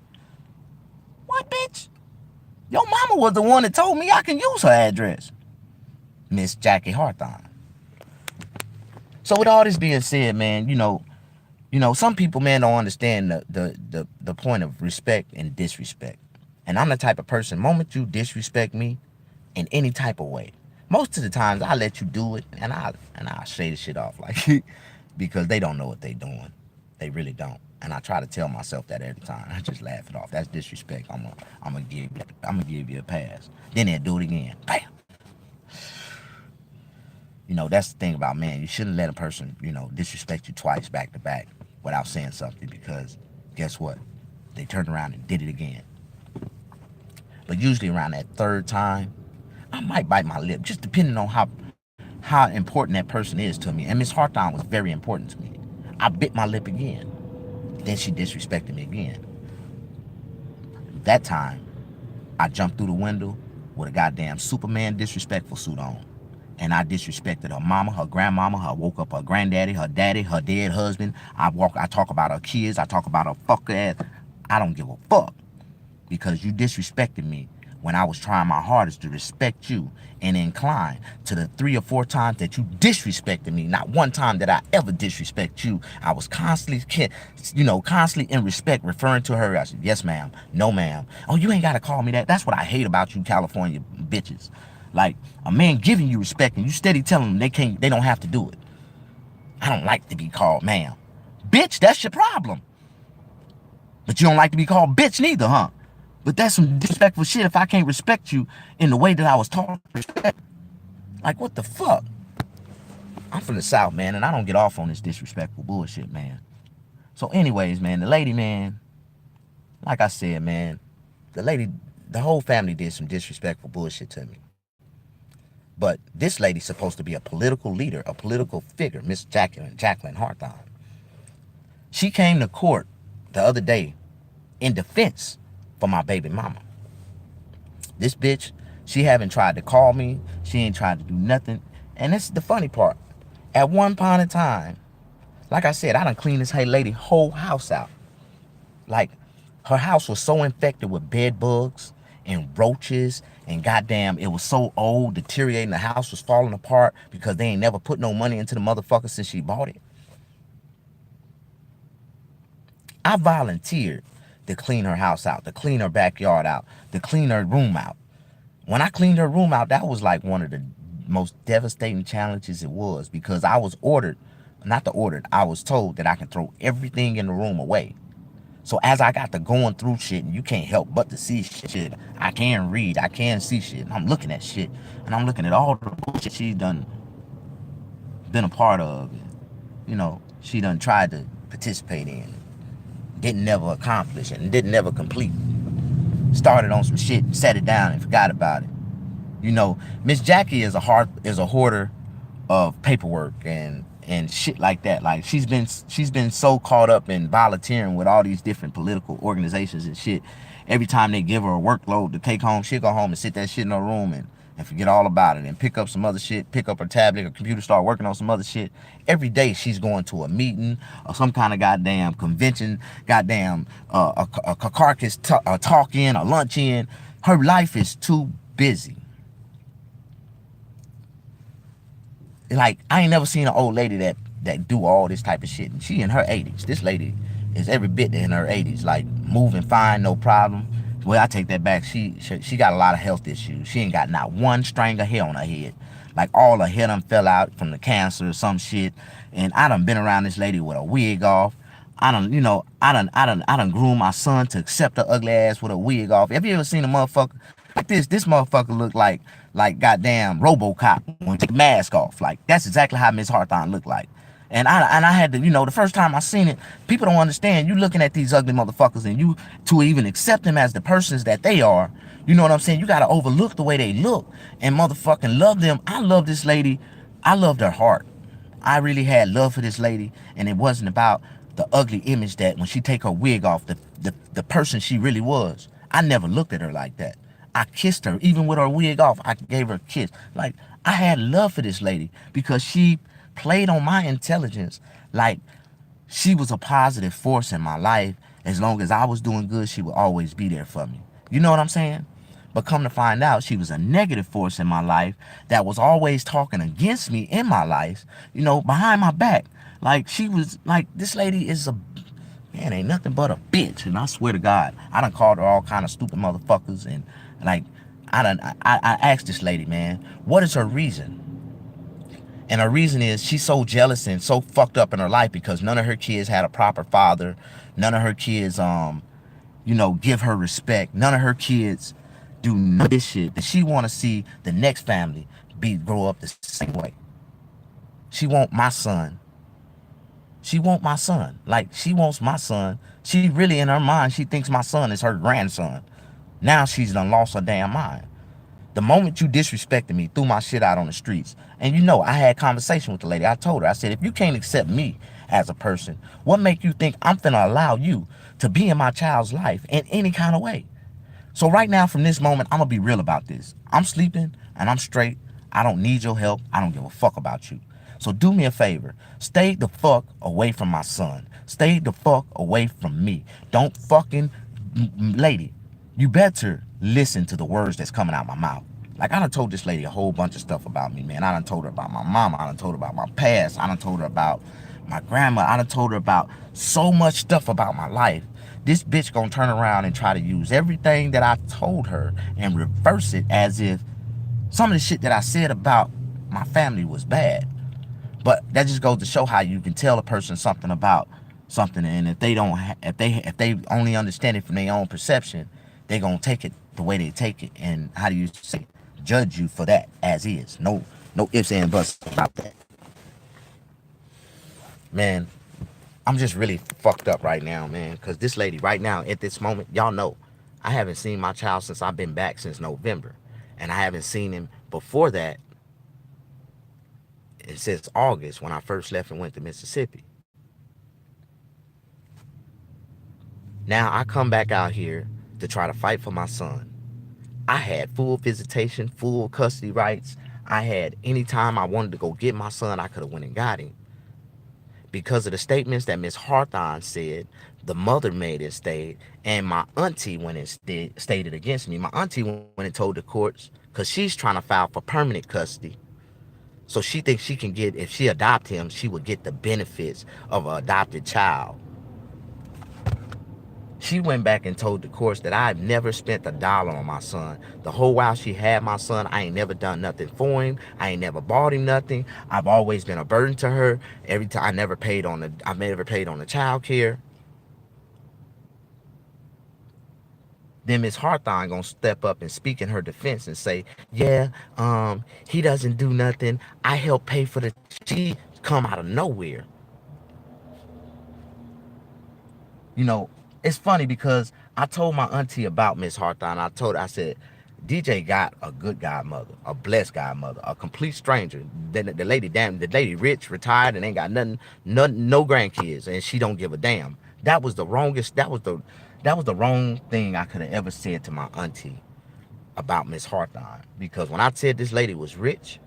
What, bitch? Your mama was the one that told me I can use her address. Miss Jackie Hawthorne. So with all this being said, man, you know, some people, man, don't understand the point of respect and disrespect. And I'm the type of person, moment you disrespect me in any type of way, most of the times I let you do it, and I'll shade the shit off, like, because they don't know what they doing. They really don't. And I try to tell myself that every time. I just laugh it off. That's disrespect. I'm gonna give you a pass. Then they'll do it again. Bam. You know, that's the thing about man. You shouldn't let a person, disrespect you twice back to back without saying something, because guess what? They turned around and did it again. But usually around that third time, I might bite my lip, just depending on how important that person is to me. And Miss Hawthorne was very important to me. I bit my lip again. Then she disrespected me again. That time, I jumped through the window with a goddamn Superman disrespectful suit on. And I disrespected her mama, her grandmama. I woke up her granddaddy, her daddy, her dead husband. I talk about her kids. I talk about her fuck ass. I don't give a fuck. Because you disrespected me when I was trying my hardest to respect you and incline to the 3 or 4 times that you disrespected me. Not one time that I ever disrespect you. I was constantly, constantly in respect referring to her. I said, yes, ma'am. No, ma'am. Oh, you ain't got to call me that. That's what I hate about you California bitches. Like, a man giving you respect and you steady telling them they don't have to do it. I don't like to be called ma'am. Bitch, that's your problem. But you don't like to be called bitch neither, huh? But that's some disrespectful shit if I can't respect you in the way that I was taught to respect. Like, what the fuck? I'm from the South, man, and I don't get off on this disrespectful bullshit, man. So anyways, man, the lady, man, like I said, man, the whole family did some disrespectful bullshit to me. But this lady's supposed to be a political leader, a political figure, Miss Jacquelynn Hawthorne. She came to court the other day in defense for my baby mama. This bitch, she haven't tried to call me. She ain't tried to do nothing. And this is the funny part. At one point in time, like I said, I done cleaned this lady whole house out. Like, her house was so infected with bed bugs and roaches and goddamn, it was so old, deteriorating. The house was falling apart because they ain't never put no money into the motherfucker since she bought it. I volunteered to clean her house out, to clean her backyard out, to clean her room out. When I cleaned her room out, that was like one of the most devastating challenges it was, because I was I was told that I can throw everything in the room away. So as I got to going through shit, and you can't help but to see shit, I can read, I can see shit, and I'm looking at shit, and I'm looking at all the bullshit she's been a part of, and, she done tried to participate in, didn't never accomplish it, and didn't never complete. Started on some shit, set it down, and forgot about it. Miss Jackie is a hoarder of paperwork and shit like that. Like, she's been so caught up in volunteering with all these different political organizations and shit. Every time they give her a workload to take home, she'll go home and sit that shit in her room and forget all about it and pick up some other shit, pick up her tablet or computer, start working on some other shit. Every day she's going to a meeting or some kind of goddamn convention, goddamn a carcass talk in, a lunch in. Her life is too busy. Like, I ain't never seen an old lady that do all this type of shit. And she in her 80s. This lady is every bit in her 80s. Like, moving fine, no problem. Well, I take that back. She got a lot of health issues. She ain't got not one strand of hair on her head. Like, all her hair done fell out from the cancer or some shit. And I done been around this lady with a wig off. I done groomed my son to accept her ugly ass with a wig off. Have you ever seen a motherfucker like this? This motherfucker look like goddamn RoboCop when he take the mask off. Like, that's exactly how Miss Hawthorne looked like. And I had to, the first time I seen it, people don't understand. You looking at these ugly motherfuckers, and you, to even accept them as the persons that they are, you know what I'm saying? You got to overlook the way they look and motherfucking love them. I love this lady. I loved her heart. I really had love for this lady, and it wasn't about the ugly image that when she take her wig off, the person she really was. I never looked at her like that. I kissed her, even with her wig off. I gave her a kiss. Like, I had love for this lady because she played on my intelligence. Like, she was a positive force in my life. As long as I was doing good, she would always be there for me. You know what I'm saying? But come to find out, she was a negative force in my life that was always talking against me in my life, behind my back. Like, she was, like, this lady is ain't nothing but a bitch. And I swear to God, I done called her all kind of stupid motherfuckers. And, like, I asked this lady, man, what is her reason? And her reason is she's so jealous and so fucked up in her life because none of her kids had a proper father. None of her kids, give her respect. None of her kids do none of this shit. That she want to see the next family grow up the same way. She want my son. She want my son. Like, she wants my son. She really, in her mind, she thinks my son is her grandson. Now she's done lost her damn mind. The moment you disrespected me, threw my shit out on the streets, and you know, I had conversation with the lady. I told her, I said, if you can't accept me as a person, what make you think I'm finna allow you to be in my child's life in any kind of way? So right now, from this moment, I'm gonna be real about this. I'm sleeping and I'm straight. I don't need your help. I don't give a fuck about you. So do me a favor. Stay the fuck away from my son. Stay the fuck away from me. Don't fucking, lady, you better listen to the words that's coming out my mouth. Like, I done told this lady a whole bunch of stuff about me, man. I done told her about my mama. I done told her about my past. I done told her about my grandma. I done told her about so much stuff about my life. This bitch gonna turn around and try to use everything that I told her and reverse it as if some of the shit that I said about my family was bad. But that just goes to show how you can tell a person something about something, and if they don't, if they only understand it from their own perception, they gonna take it the way they take it, and how do you say, judge you for that as is. No ifs and buts about that. Man, I'm just really fucked up right now, man, because this lady right now at this moment, y'all know, I haven't seen my child since I've been back since November, and I haven't seen him before that since August when I first left and went to Mississippi. Now I come back out here to try to fight for my son. I had full visitation, full custody rights. I had any time I wanted to go get my son, I could have went and got him. Because of the statements that Miss Hawthorne said, the mother made it state, and my auntie went and stated against me. My auntie went and told the courts because she's trying to file for permanent custody. So she thinks she can get, if she adopt him, she would get the benefits of an adopted child. She went back and told the courts that I've never spent a dollar on my son. The whole while she had my son, I ain't never done nothing for him. I ain't never bought him nothing. I've always been a burden to her. Every time I never paid on the child care. Then Miss Hawthorne gonna step up and speak in her defense and say, yeah, he doesn't do nothing. I help pay for the, she come out of nowhere. You know, it's funny because I told my auntie about Miss Hawthorne. I said, DJ got a good godmother, a blessed godmother, a complete stranger. The lady rich, retired, and ain't got nothing, no grandkids, and she don't give a damn. That was the wrongest. That was the wrong thing I could have ever said to my auntie about Miss Hawthorne. Because when I said this lady was rich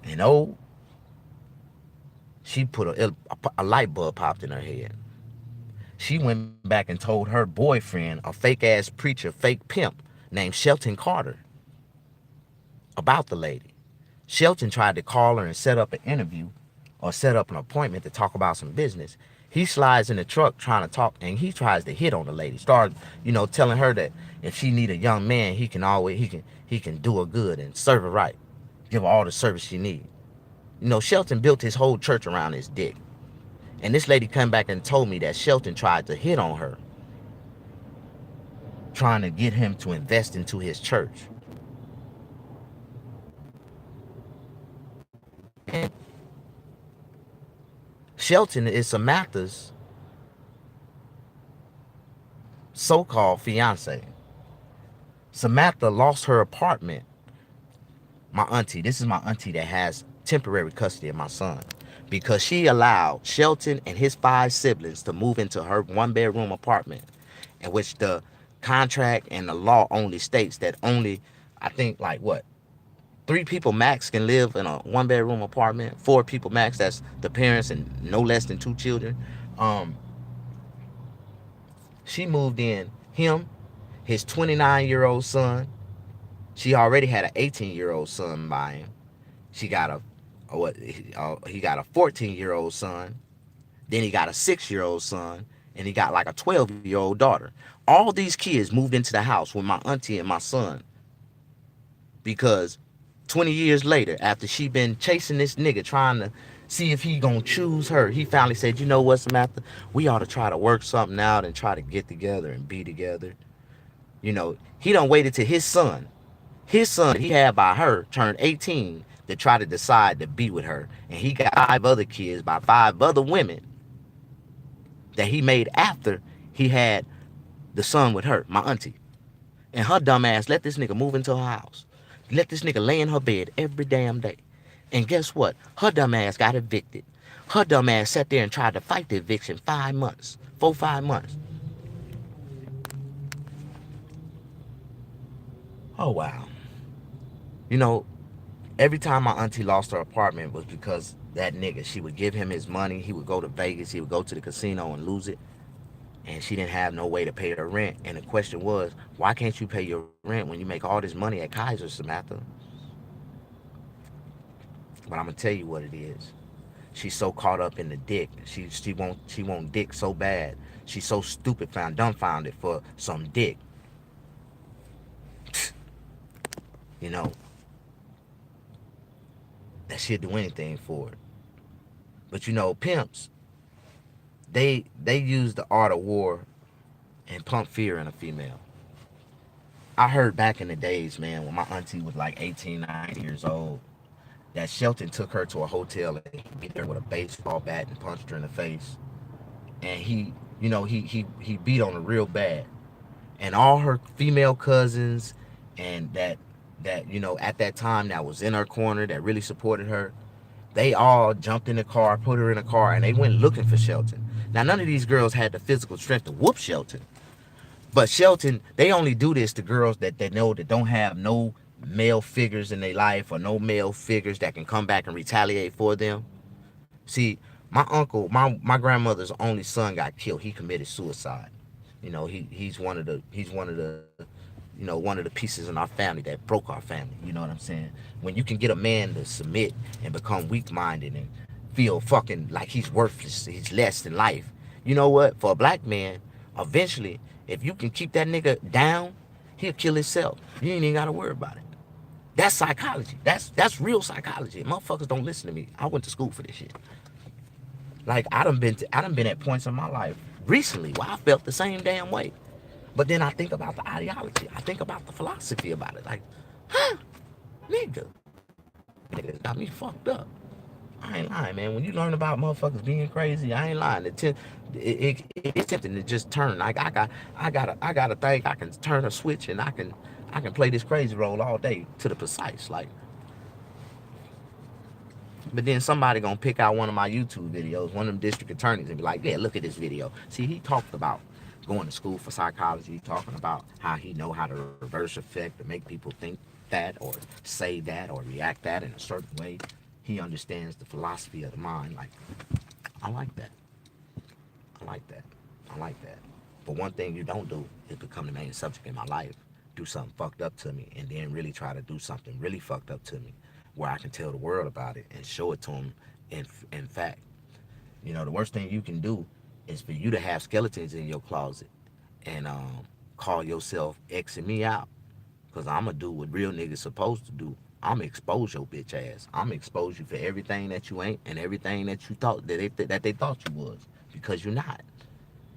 and old, she put a light bulb popped in her head. She went back and told her boyfriend, a fake ass preacher, fake pimp named Shelton Carter, about the lady. Shelton tried to call her and set up an interview or set up an appointment to talk about some business. He slides in the truck trying to talk, and he tries to hit on the lady. Start, telling her that if she need a young man, he can do her good and serve her right, give her all the service she need. Shelton built his whole church around his dick. And this lady come back and told me that Shelton tried to hit on her, trying to get him to invest into his church. And Shelton is Samantha's so-called fiance. Samantha lost her apartment. My auntie, this is my auntie that has temporary custody of my son, because she allowed Shelton and his 5 siblings to move into her 1-bedroom apartment, in which the contract and the law only states that only, I think, 3 people max can live in a 1-bedroom apartment. 4 people max, that's the parents and no less than 2 children. She moved in him, his 29-year-old son. She already had an 18-year-old son by him. He got a 14-year-old son. Then he got a 6-year-old son, and he got like a 12-year-old daughter. All these kids moved into the house with my auntie and my son, because 20 years later, after she been chasing this nigga, trying to see if he gonna choose her, he finally said, you know what, Samantha, we ought to try to work something out and try to get together and be together. He done waited till his son he had by her turned 18 to try to decide to be with her. And he got 5 other kids by 5 other women that he made after he had the son with her, my auntie. And her dumb ass let this nigga move into her house. Let this nigga lay in her bed every damn day. And guess what? Her dumb ass got evicted. Her dumb ass sat there and tried to fight the eviction 5 months. 4, 5 months. Oh, wow. You know, every time my auntie lost her apartment was because that nigga. She would give him his money. He would go to Vegas. He would go to the casino and lose it. And she didn't have no way to pay her rent. And the question was, why can't you pay your rent when you make all this money at Kaiser, Samantha? But I'm gonna tell you what it is. She's so caught up in the dick. She won't dick so bad. She's so stupid, found dumbfounded for some dick. You know, that she'll do anything for it. But you know, pimps, they use the art of war and pump fear in a female. I heard back in the days, man, when my auntie was like 18, 19 years old, that Shelton took her to a hotel and he beat her with a baseball bat and punched her in the face. And he beat on her real bad. And all her female cousins and that at that time that was in her corner that really supported her, they all jumped in the car, put her in a car, and they went looking for Shelton. Now none of these girls had the physical strength to whoop Shelton. But Shelton, they only do this to girls that they know that don't have no male figures in their life or no male figures that can come back and retaliate for them. See, my grandmother's only son got killed. He committed suicide. He's one of the pieces in our family that broke our family. You know what I'm saying? When you can get a man to submit and become weak-minded and feel fucking like he's worthless, he's less than life. You know what? For a black man, eventually, if you can keep that nigga down, he'll kill himself. You ain't even gotta worry about it. That's psychology. That's real psychology. Motherfuckers don't listen to me. I went to school for this shit. Like I done been at points in my life recently where I felt the same damn way. But then I think about the ideology. I think about the philosophy about it. Like, huh, nigga, nigga got me fucked up. I ain't lying, man. When you learn about motherfuckers being crazy, I ain't lying. It's tempting to just turn. Like I gotta think I can turn a switch and I can play this crazy role all day to the precise. Like, but then somebody gonna pick out one of my YouTube videos, one of them district attorneys, and be like, yeah, look at this video. See, he talked about going to school for psychology, talking about how he know how to reverse effect to make people think that or say that or react that in a certain way. He understands the philosophy of the mind. Like, I like that. I like that. I like that. But one thing you don't do is become the main subject in my life. Do something fucked up to me and then really try to do something really fucked up to me where I can tell the world about it and show it to them in fact. The worst thing you can do is for you to have skeletons in your closet and call yourself Xing me out. Because I'm going to do what real niggas supposed to do. I'm going to expose your bitch ass. I'm going to expose you for everything that you ain't and everything that you thought that they thought you was. Because you're not.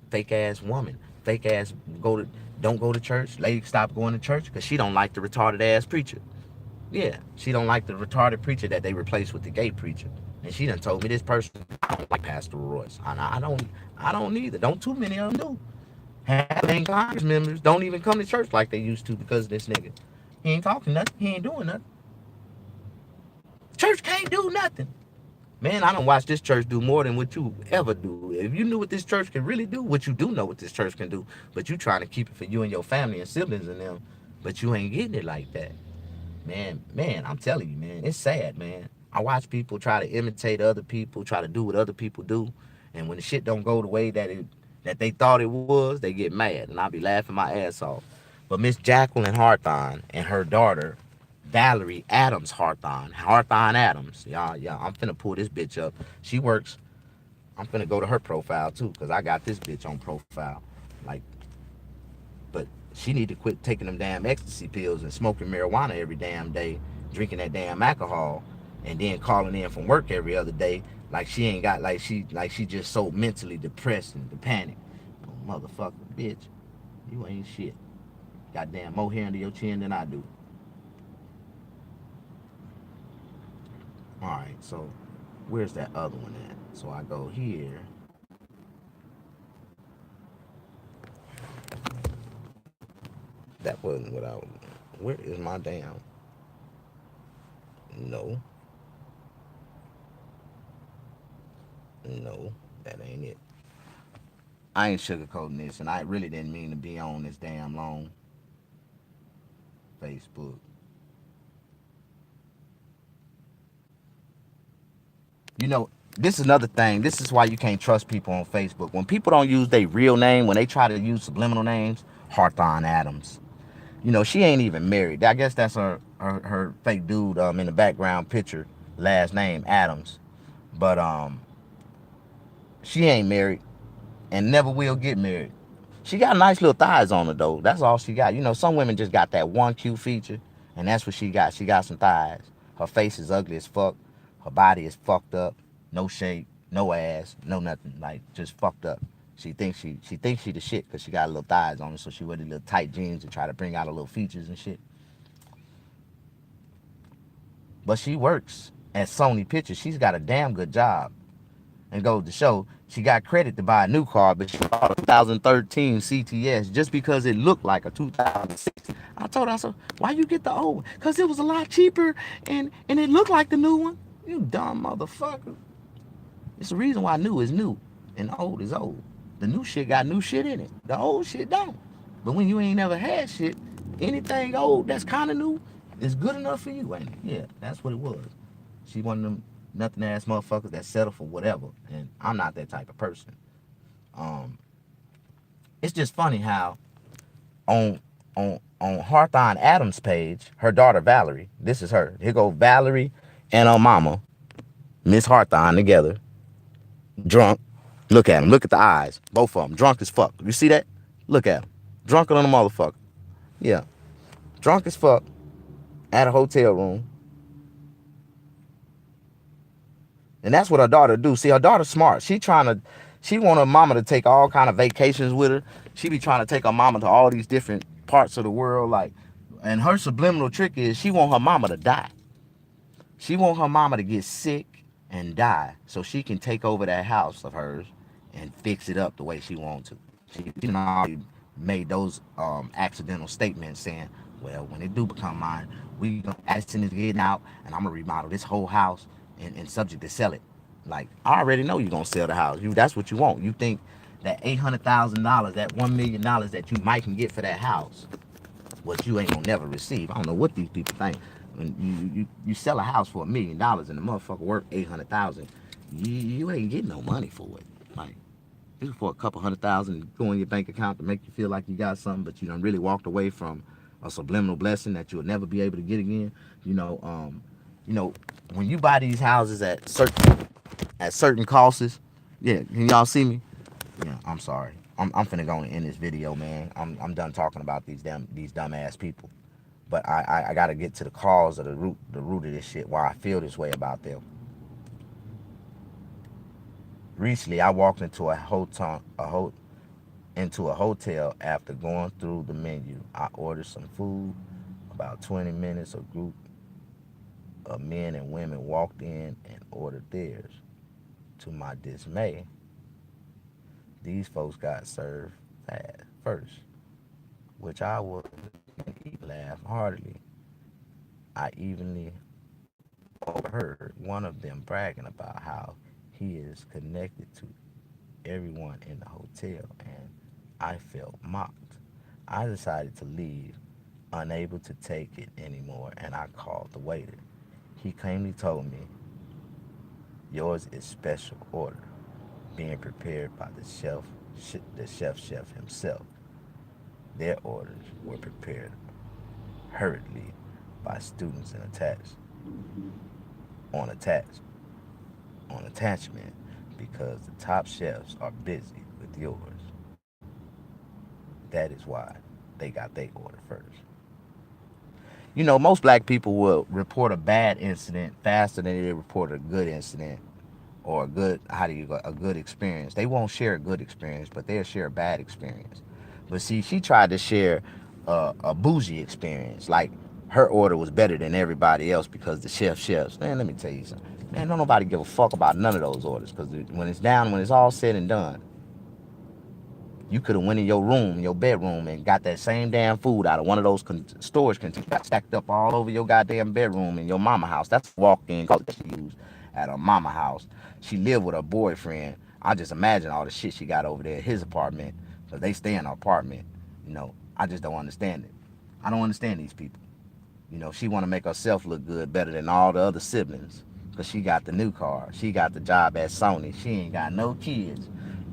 Fake ass woman. Fake ass don't go to church. Lady stop going to church because she don't like the retarded ass preacher. Yeah, she don't like the retarded preacher that they replaced with the gay preacher. And she done told me this person, I don't like Pastor Royce. I don't either. Don't too many of them do. Half of Congress members don't even come to church like they used to because of this nigga. He ain't talking nothing. He ain't doing nothing. Church can't do nothing. Man, I don't watch this church do more than what you ever do. If you knew what this church can really do, what you do know what this church can do, but you trying to keep it for you and your family and siblings and them, but you ain't getting it like that. Man, I'm telling you, man, it's sad, man. I watch people try to imitate other people, try to do what other people do, and when the shit don't go the way that they thought it was, they get mad, and I be laughing my ass off. But Miss Jacquelynn Hawthorne and her daughter, Valerie Adams Hawthorne Adams, y'all, I'm finna pull this bitch up. She works. I'm finna go to her profile too, cause I got this bitch on profile, like. But she need to quit taking them damn ecstasy pills and smoking marijuana every damn day, drinking that damn alcohol, and then calling in from work every other day like she ain't got like she just so mentally depressed and the panic. Oh, motherfucker, bitch, you ain't shit. Goddamn more hair under your chin than I do. All right, so where's that other one at? So I go here. That wasn't what I was. Where is my damn? No, no, that ain't it. I ain't sugarcoating this, and I really didn't mean to be on this damn long Facebook. You know, this is another thing. This is why you can't trust people on Facebook. When people don't use their real name, when they try to use subliminal names, Hawthorne Adams. You know, she ain't even married. I guess that's her fake dude in the background picture, last name Adams. But she ain't married and never will get married. She got nice little thighs on her though. That's all she got. You know, some women just got that one cute feature, and that's what she got. She got some thighs. Her face is ugly as fuck. Her body is fucked up. No shape, no ass, no nothing. Like just fucked up. She thinks she the shit because she got little thighs on her, so she wear the little tight jeans to try to bring out her little features and shit. But she works at Sony Pictures. She's got a damn good job. And goes to show she got credit to buy a new car, but she bought a 2013 CTS just because it looked like a 2006. I told her, I said, why you get the old one? Because it was a lot cheaper and it looked like the new one. You dumb motherfucker. It's the reason why new is new and old is old. The new shit got new shit in it. The old shit don't. But when you ain't never had shit, anything old that's kind of new is good enough for you, ain't it? Yeah, that's what it was. She one of them nothing ass motherfuckers that settle for whatever, and I'm not that type of person. Um, it's just funny how on Hawthorne Adams' page, her daughter Valerie, this is her. Here go Valerie and her mama, Miss Hawthorne together, drunk. Look at them. Look at the eyes. Both of them drunk as fuck. You see that? Look at them. Drunker than a motherfucker. Yeah, drunk as fuck at a hotel room. And that's what her daughter do. See, her daughter's smart. She want her mama to take all kind of vacations with her. She be trying to take her mama to all these different parts of the world. Like, and her subliminal trick is she want her mama to die. She want her mama to get sick and die so she can take over that house of hers and fix it up the way she wants to. She already made those accidental statements saying, well, when it do become mine, we gonna ask it getting out and I'm gonna remodel this whole house and subject to sell it. Like, I already know you're gonna sell the house. That's what you want. You think that $800,000, that $1 million that you might can get for that house, what you ain't gonna never receive. I don't know what these people think. When you sell a house for $1 million and the motherfucker worth 800,000, you ain't getting no money for it. Like, it's for a couple 100,000 go in your bank account to make you feel like you got something, but you done really walked away from a subliminal blessing that you'll never be able to get again. You know, when you buy these houses at certain costs, yeah, can y'all see me? Yeah, I'm sorry. I'm finna go and end this video, man. I'm done talking about these dumbass people. But I gotta get to the cause of the root of this shit, why I feel this way about them. Recently, I walked into into a hotel after going through the menu. I ordered some food. About 20 minutes, a group of men and women walked in and ordered theirs. To my dismay, these folks got served fast first, which I would laugh heartily. I evenly overheard one of them bragging about how he is connected to everyone in the hotel, and I felt mocked. I decided to leave, unable to take it anymore, and I called the waiter. He calmly told me, yours is special order, being prepared by the chef himself. Their orders were prepared hurriedly by students and on attach on attachment because the top chefs are busy with yours. That is why they got their order first. You know, most black people will report a bad incident faster than they report a good incident or a good experience. They won't share a good experience, but they'll share a bad experience. But see, she tried to share a bougie experience. Like, her order was better than everybody else because the chefs. Man, let me tell you something. Man, don't nobody give a fuck about none of those orders, because when it's all said and done, You could have went in your room, your bedroom, and got that same damn food out of one of those storage containers, got stacked up all over your goddamn bedroom in your mama house. That's walk-in closet that she used at her mama house. She lived with her boyfriend. I just imagine all the shit she got over there at his apartment, because they stay in her apartment. I just don't understand it. I don't understand these people. She want to make herself look good better than all the other siblings because she got the new car. She got the job at Sony. She ain't got no kids.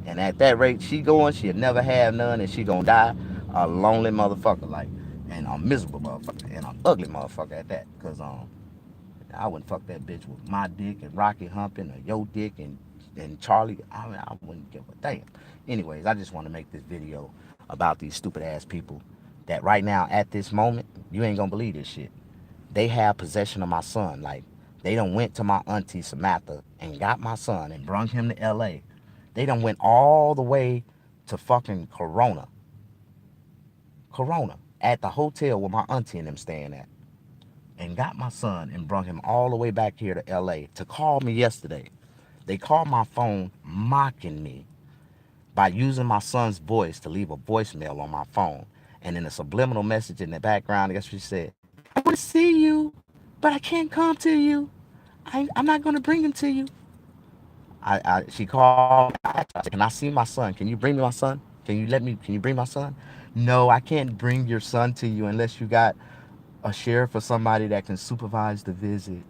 And at that rate she going, she'll never have none, and she gonna die a lonely motherfucker, like, and a miserable motherfucker, and an ugly motherfucker at that. Because I wouldn't fuck that bitch with my dick and Rocky humping, or your dick and Charlie. I wouldn't give a damn. Anyways, I just want to make this video about these stupid ass people that right now at this moment, you ain't gonna believe this shit. They have possession of my son. Like, they done went to my auntie Samantha and got my son and brung him to LA. They done went all the way to fucking Corona at the hotel where my auntie and them staying at, and got my son and brung him all the way back here to LA to call me yesterday. They called my phone mocking me by using my son's voice to leave a voicemail on my phone. And in a subliminal message in the background, I guess she said, "I want to see you, but I can't come to you. I'm not going to bring him to you." She called. I said, "Can I see my son? Can you bring me my son? Can you bring my son?" "No, I can't bring your son to you unless you got a sheriff or somebody that can supervise the visit."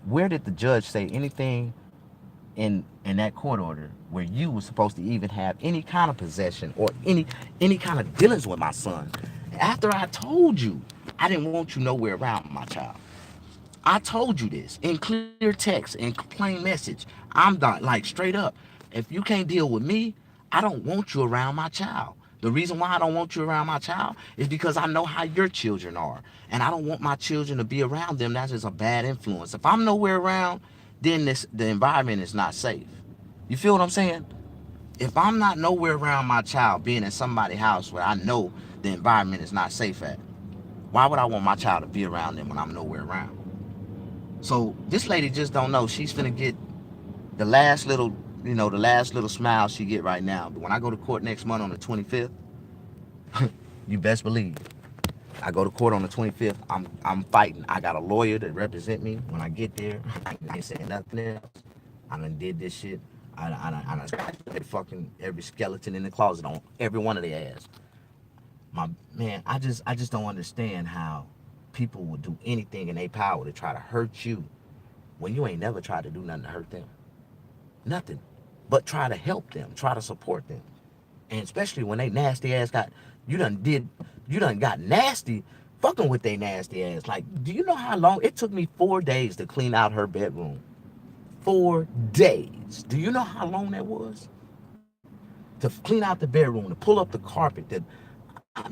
Where did the judge say anything in that court order where you were supposed to even have any kind of possession or any kind of dealings with my son, after I told you I didn't want you nowhere around my child? I told you this in clear text, in plain message. I'm done, like, straight up. If you can't deal with me, I don't want you around my child. The reason why I don't want you around my child is because I know how your children are, and I don't want my children to be around them. That's just a bad influence. If I'm nowhere around, then the environment is not safe. You feel what I'm saying? If I'm not nowhere around my child, being in somebody's house where I know the environment is not safe at, why would I want my child to be around them when I'm nowhere around? So this lady just don't know. She's gonna get the last little, the last little smile she get right now. But when I go to court next month on the 25th, you best believe I go to court on the 25th. I'm fighting. I got a lawyer to represent me when I get there. I ain't saying nothing else. I done did this shit. I done scratched every skeleton in the closet on every one of their ass. My man, I just don't understand how people would do anything in their power to try to hurt you when you ain't never tried to do nothing to hurt them. Nothing. But try to help them, try to support them. And especially when they nasty ass you done got nasty fucking with they nasty ass. Like, do you know how long it took me 4 days to clean out her bedroom? 4 days. Do you know how long that was? To clean out the bedroom, to pull up the carpet, how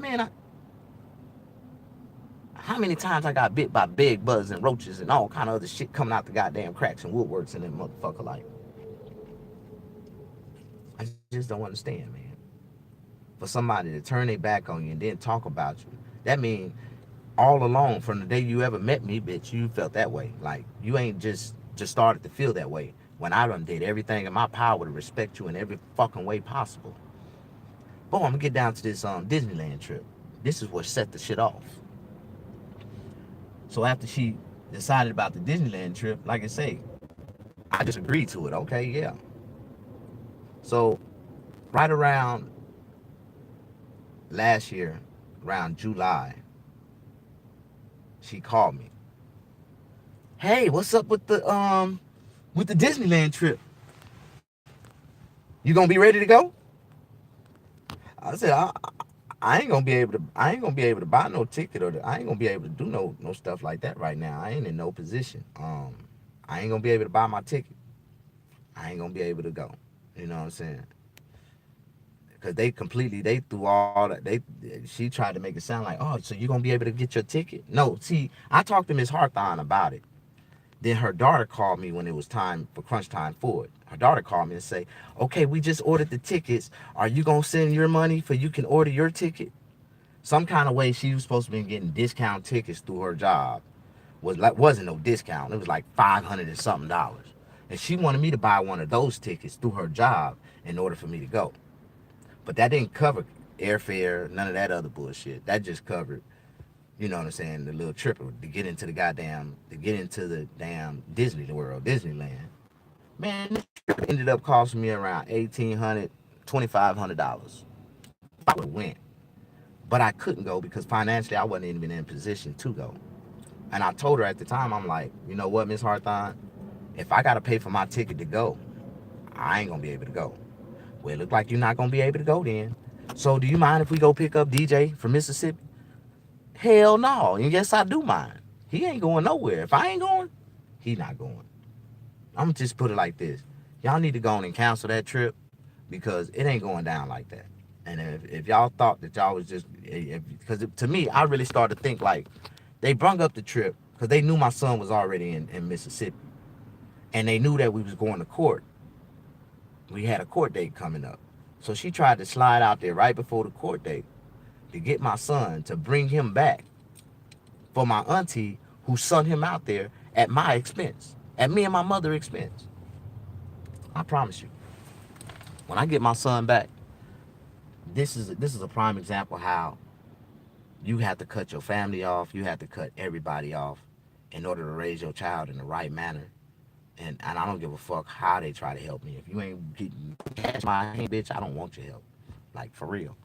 many times I got bit by bed bugs and roaches and all kind of other shit coming out the goddamn cracks and woodworks and that motherfucker, like. I just don't understand, man. For somebody to turn their back on you and then talk about you, that means all along from the day you ever met me, bitch, you felt that way. Like, you ain't just started to feel that way when I done did everything in my power to respect you in every fucking way possible. Boom, I'm gonna get down to this Disneyland trip. This is what set the shit off. So after she decided about the Disneyland trip, like I say, I just agreed to it. Okay, yeah. So right around last year, around July, she called me. "Hey, what's up with the Disneyland trip? You gonna be ready to go?" I said, I ain't gonna be able to buy no ticket, or I ain't gonna be able to do no stuff like that right now. I ain't in no position. I ain't gonna be able to buy my ticket. I ain't gonna be able to go. You know what I'm saying? Because they threw all that. She tried to make it sound like, "Oh, so you're gonna be able to get your ticket?" No, see, I talked to Miss Hawthorne about it. Then her daughter called me when it was time for crunch time for it. Her daughter called me and say, "Okay, we just ordered the tickets. Are you gonna send your money for you can order your ticket?" Some kind of way she was supposed to be getting discount tickets through her job. Wasn't no discount. It was like $500 and something dollars. And she wanted me to buy one of those tickets through her job in order for me to go. But that didn't cover airfare, none of that other bullshit. That just covered, you know what I'm saying, the little trip to get into the damn Disney World, Disneyland. Man, this trip ended up costing me around $1,800, $2,500. I would have went, but I couldn't go because financially I wasn't even in a position to go. And I told her at the time, I'm like, you know what, Miss Hawthorne, if I gotta pay for my ticket to go, I ain't gonna be able to go. Well, it looked like you're not gonna be able to go then. So do you mind if we go pick up DJ from Mississippi? Hell no. And yes, I do mind. He ain't going nowhere. If I ain't going, he not going. I'm gonna just put it like this. Y'all need to go on and cancel that trip because it ain't going down like that. And if y'all thought that y'all was just, because to me, I really started to think like they brung up the trip because they knew my son was already in Mississippi. And they knew that we was going to court. We had a court date coming up. So she tried to slide out there right before the court date to get my son to bring him back for my auntie who sent him out there at my expense, at me and my mother's expense. I promise you, when I get my son back, this is a prime example how you have to cut your family off, you have to cut everybody off in order to raise your child in the right manner. And I don't give a fuck how they try to help me. If you ain't getting cash my hand, bitch, I don't want your help. Like, for real.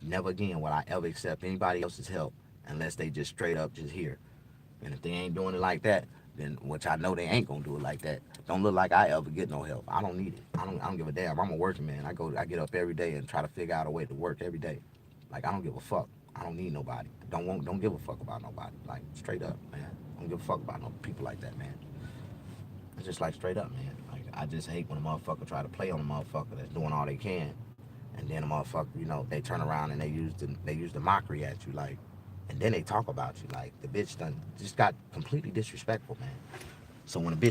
Never again will I ever accept anybody else's help unless they just straight up just here. And if they ain't doing it like that, then which I know they ain't gonna do it like that. Don't look like I ever get no help. I don't need it. I don't give a damn. I'm a working man. I get up every day and try to figure out a way to work every day. Like I don't give a fuck. I don't need nobody. Don't give a fuck about nobody. Like straight up, man. Don't give a fuck about no people like that, man. It's just like straight up, man. Like I just hate when a motherfucker try to play on a motherfucker that's doing all they can, and then a motherfucker, they turn around and they use the mockery at you, like, and then they talk about you, like the bitch done just got completely disrespectful, man. So when they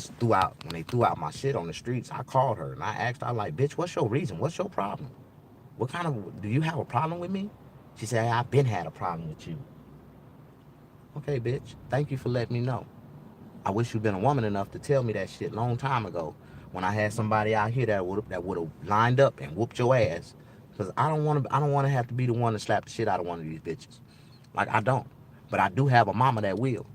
threw out my shit on the streets, I called her and I asked her, like, bitch, what's your reason? What's your problem? Do you have a problem with me? She said, I've been had a problem with you. Okay, bitch. Thank you for letting me know. I wish you'd been a woman enough to tell me that shit long time ago when I had somebody out here that would have lined up and whooped your ass. Cause I don't want to have to be the one to slap the shit out of one of these bitches. Like I don't. But I do have a mama that will.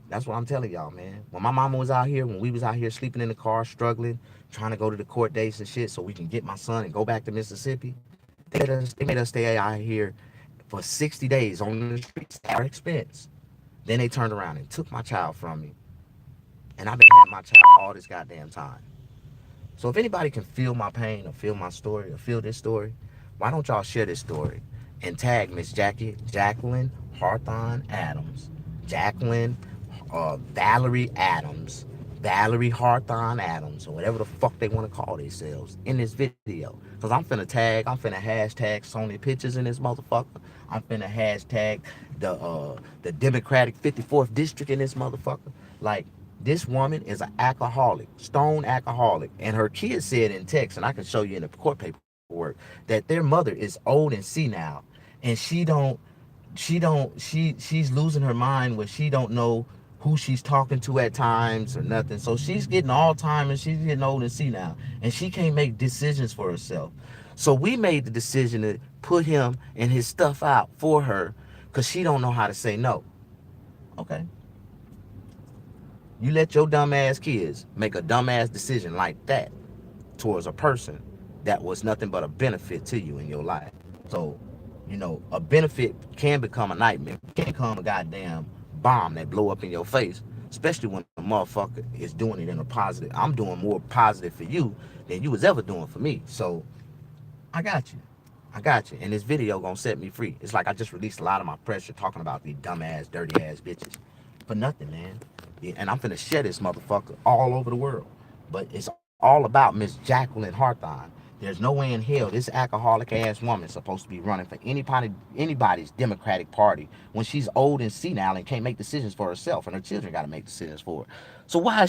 That's what I'm telling y'all, man. When my mama was out here, when we was out here sleeping in the car, struggling, trying to go to the court dates and shit so we can get my son and go back to Mississippi, they made us stay out here for 60 days on the streets at our expense. Then they turned around and took my child from me. And I've been having my child all this goddamn time. So if anybody can feel my pain or feel my story or feel this story, why don't y'all share this story and tag Miss Jacquelynn Hawthorne Adams, Jacquelynn Valerie Adams, Valerie Hawthorne Adams, or whatever the fuck they want to call themselves in this video. Because I'm finna hashtag Sony Pictures in this motherfucker. I'm finna hashtag the Democratic 54th District in this motherfucker. Like, this woman is an alcoholic, stone alcoholic. And her kids said in text, and I can show you in the court paperwork, that their mother is old and senile. And she's losing her mind when she don't know who she's talking to at times or nothing. So she's getting Alzheimer's, she's getting old and senile, and she can't make decisions for herself. So we made the decision to put him and his stuff out for her because she don't know how to say no. Okay? You let your dumbass kids make a dumbass decision like that towards a person that was nothing but a benefit to you in your life. So, a benefit can become a nightmare. It can become a goddamn bomb that blow up in your face, especially when a motherfucker is doing it in a positive. I'm doing more positive for you than you was ever doing for me. So I got you. And this video gonna set me free. It's like I just released a lot of my pressure talking about these dumbass, dirty ass bitches. For nothing, man. Yeah, and I'm finna share this motherfucker all over the world. But it's all about Miss Jacquelynn Hawthorne. There's no way in hell this alcoholic ass woman is supposed to be running for anybody's Democratic Party when she's old and senile and can't make decisions for herself, and her children got to make decisions for her. So why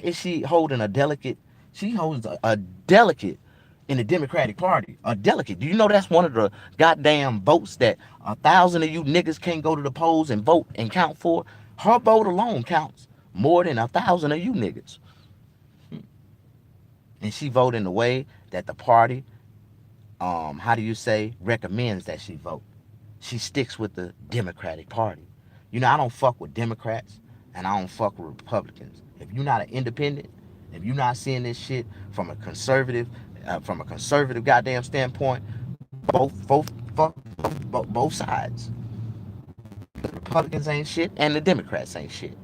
is she holding a delicate? She holds a delicate in the Democratic Party. A delegate. Do you know that's one of the goddamn votes that 1,000 of you niggas can't go to the polls and vote and count for? Her vote alone counts more than 1,000 of you niggas. And she voted in the way that the party how do you say, recommends that she vote. She sticks with the Democratic Party. You know, I don't fuck with Democrats and I don't fuck with Republicans. If you're not an independent, if you're not seeing this shit from a conservative goddamn standpoint, both sides. The Republicans ain't shit and the Democrats ain't shit.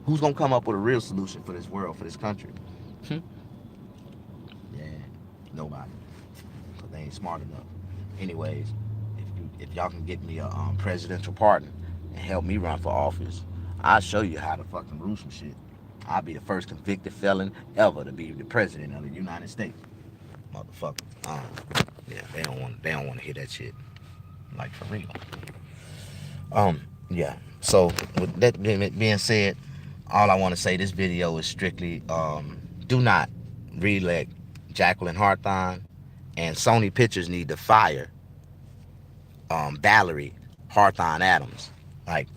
Who's gonna come up with a real solution for this world, for this country? Yeah, nobody. Because they ain't smart enough. Anyways, if y'all can get me a presidential pardon and help me run for office, I'll show you how to fucking rule some shit. I'll be the first convicted felon ever to be the president of the United States. Motherfucker. Yeah, they don't want to hear that shit. Like for real. Yeah. So with that being said, all I want to say, this video is strictly do not re-elect Jacquelynn Hawthorne, and Sony Pictures need to fire Valerie Hawthorne Adams. Like,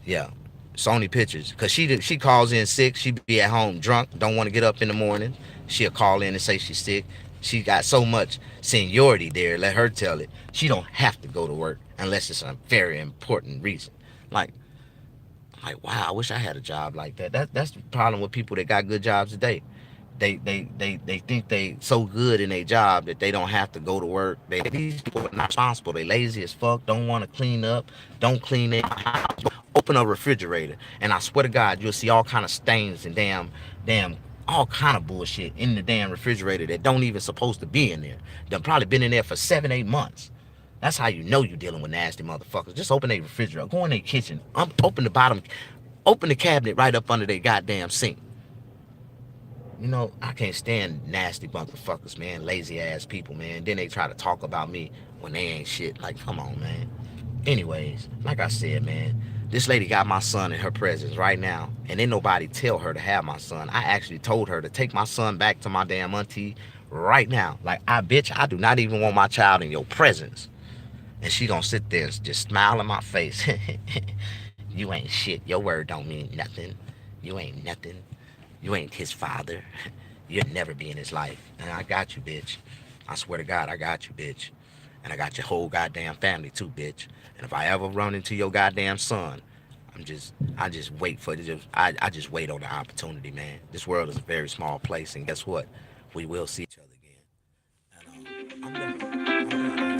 yeah, Sony Pictures, because she calls in sick. She be at home drunk, don't want to get up in the morning. She'll call in and say she's sick. She got so much seniority there, let her tell it. She don't have to go to work unless it's a very important reason. Like, wow, I wish I had a job like that. That's the problem with people that got good jobs today. They think they so good in their job that they don't have to go to work. These people are not responsible. They lazy as fuck, don't want to clean up, don't clean their house. Open a refrigerator and I swear to God, you'll see all kind of stains and damn all kind of bullshit in the damn refrigerator that don't even supposed to be in there. They've probably been in there for 7-8 months. That's how you know you're dealing with nasty motherfuckers. Just open a refrigerator, go in their kitchen, open the cabinet right up under their goddamn sink. You know, I can't stand nasty motherfuckers, man. Lazy ass people, man. Then they try to talk about me when they ain't shit. Like, come on, man. Anyways, like I said, man, this lady got my son in her presence right now, and ain't nobody tell her to have my son. I actually told her to take my son back to my damn auntie right now. Like, I do not even want my child in your presence. And she gonna sit there and just smile in my face. You ain't shit. Your word don't mean nothing. You ain't nothing. You ain't his father. You'll never be in his life. And I got you, bitch. I swear to God, I got you, bitch. And I got your whole goddamn family too, bitch. And if I ever run into your goddamn son, I just wait for it. I just wait on the opportunity, man. This world is a very small place, and guess what? We will see each other again. And I'm done.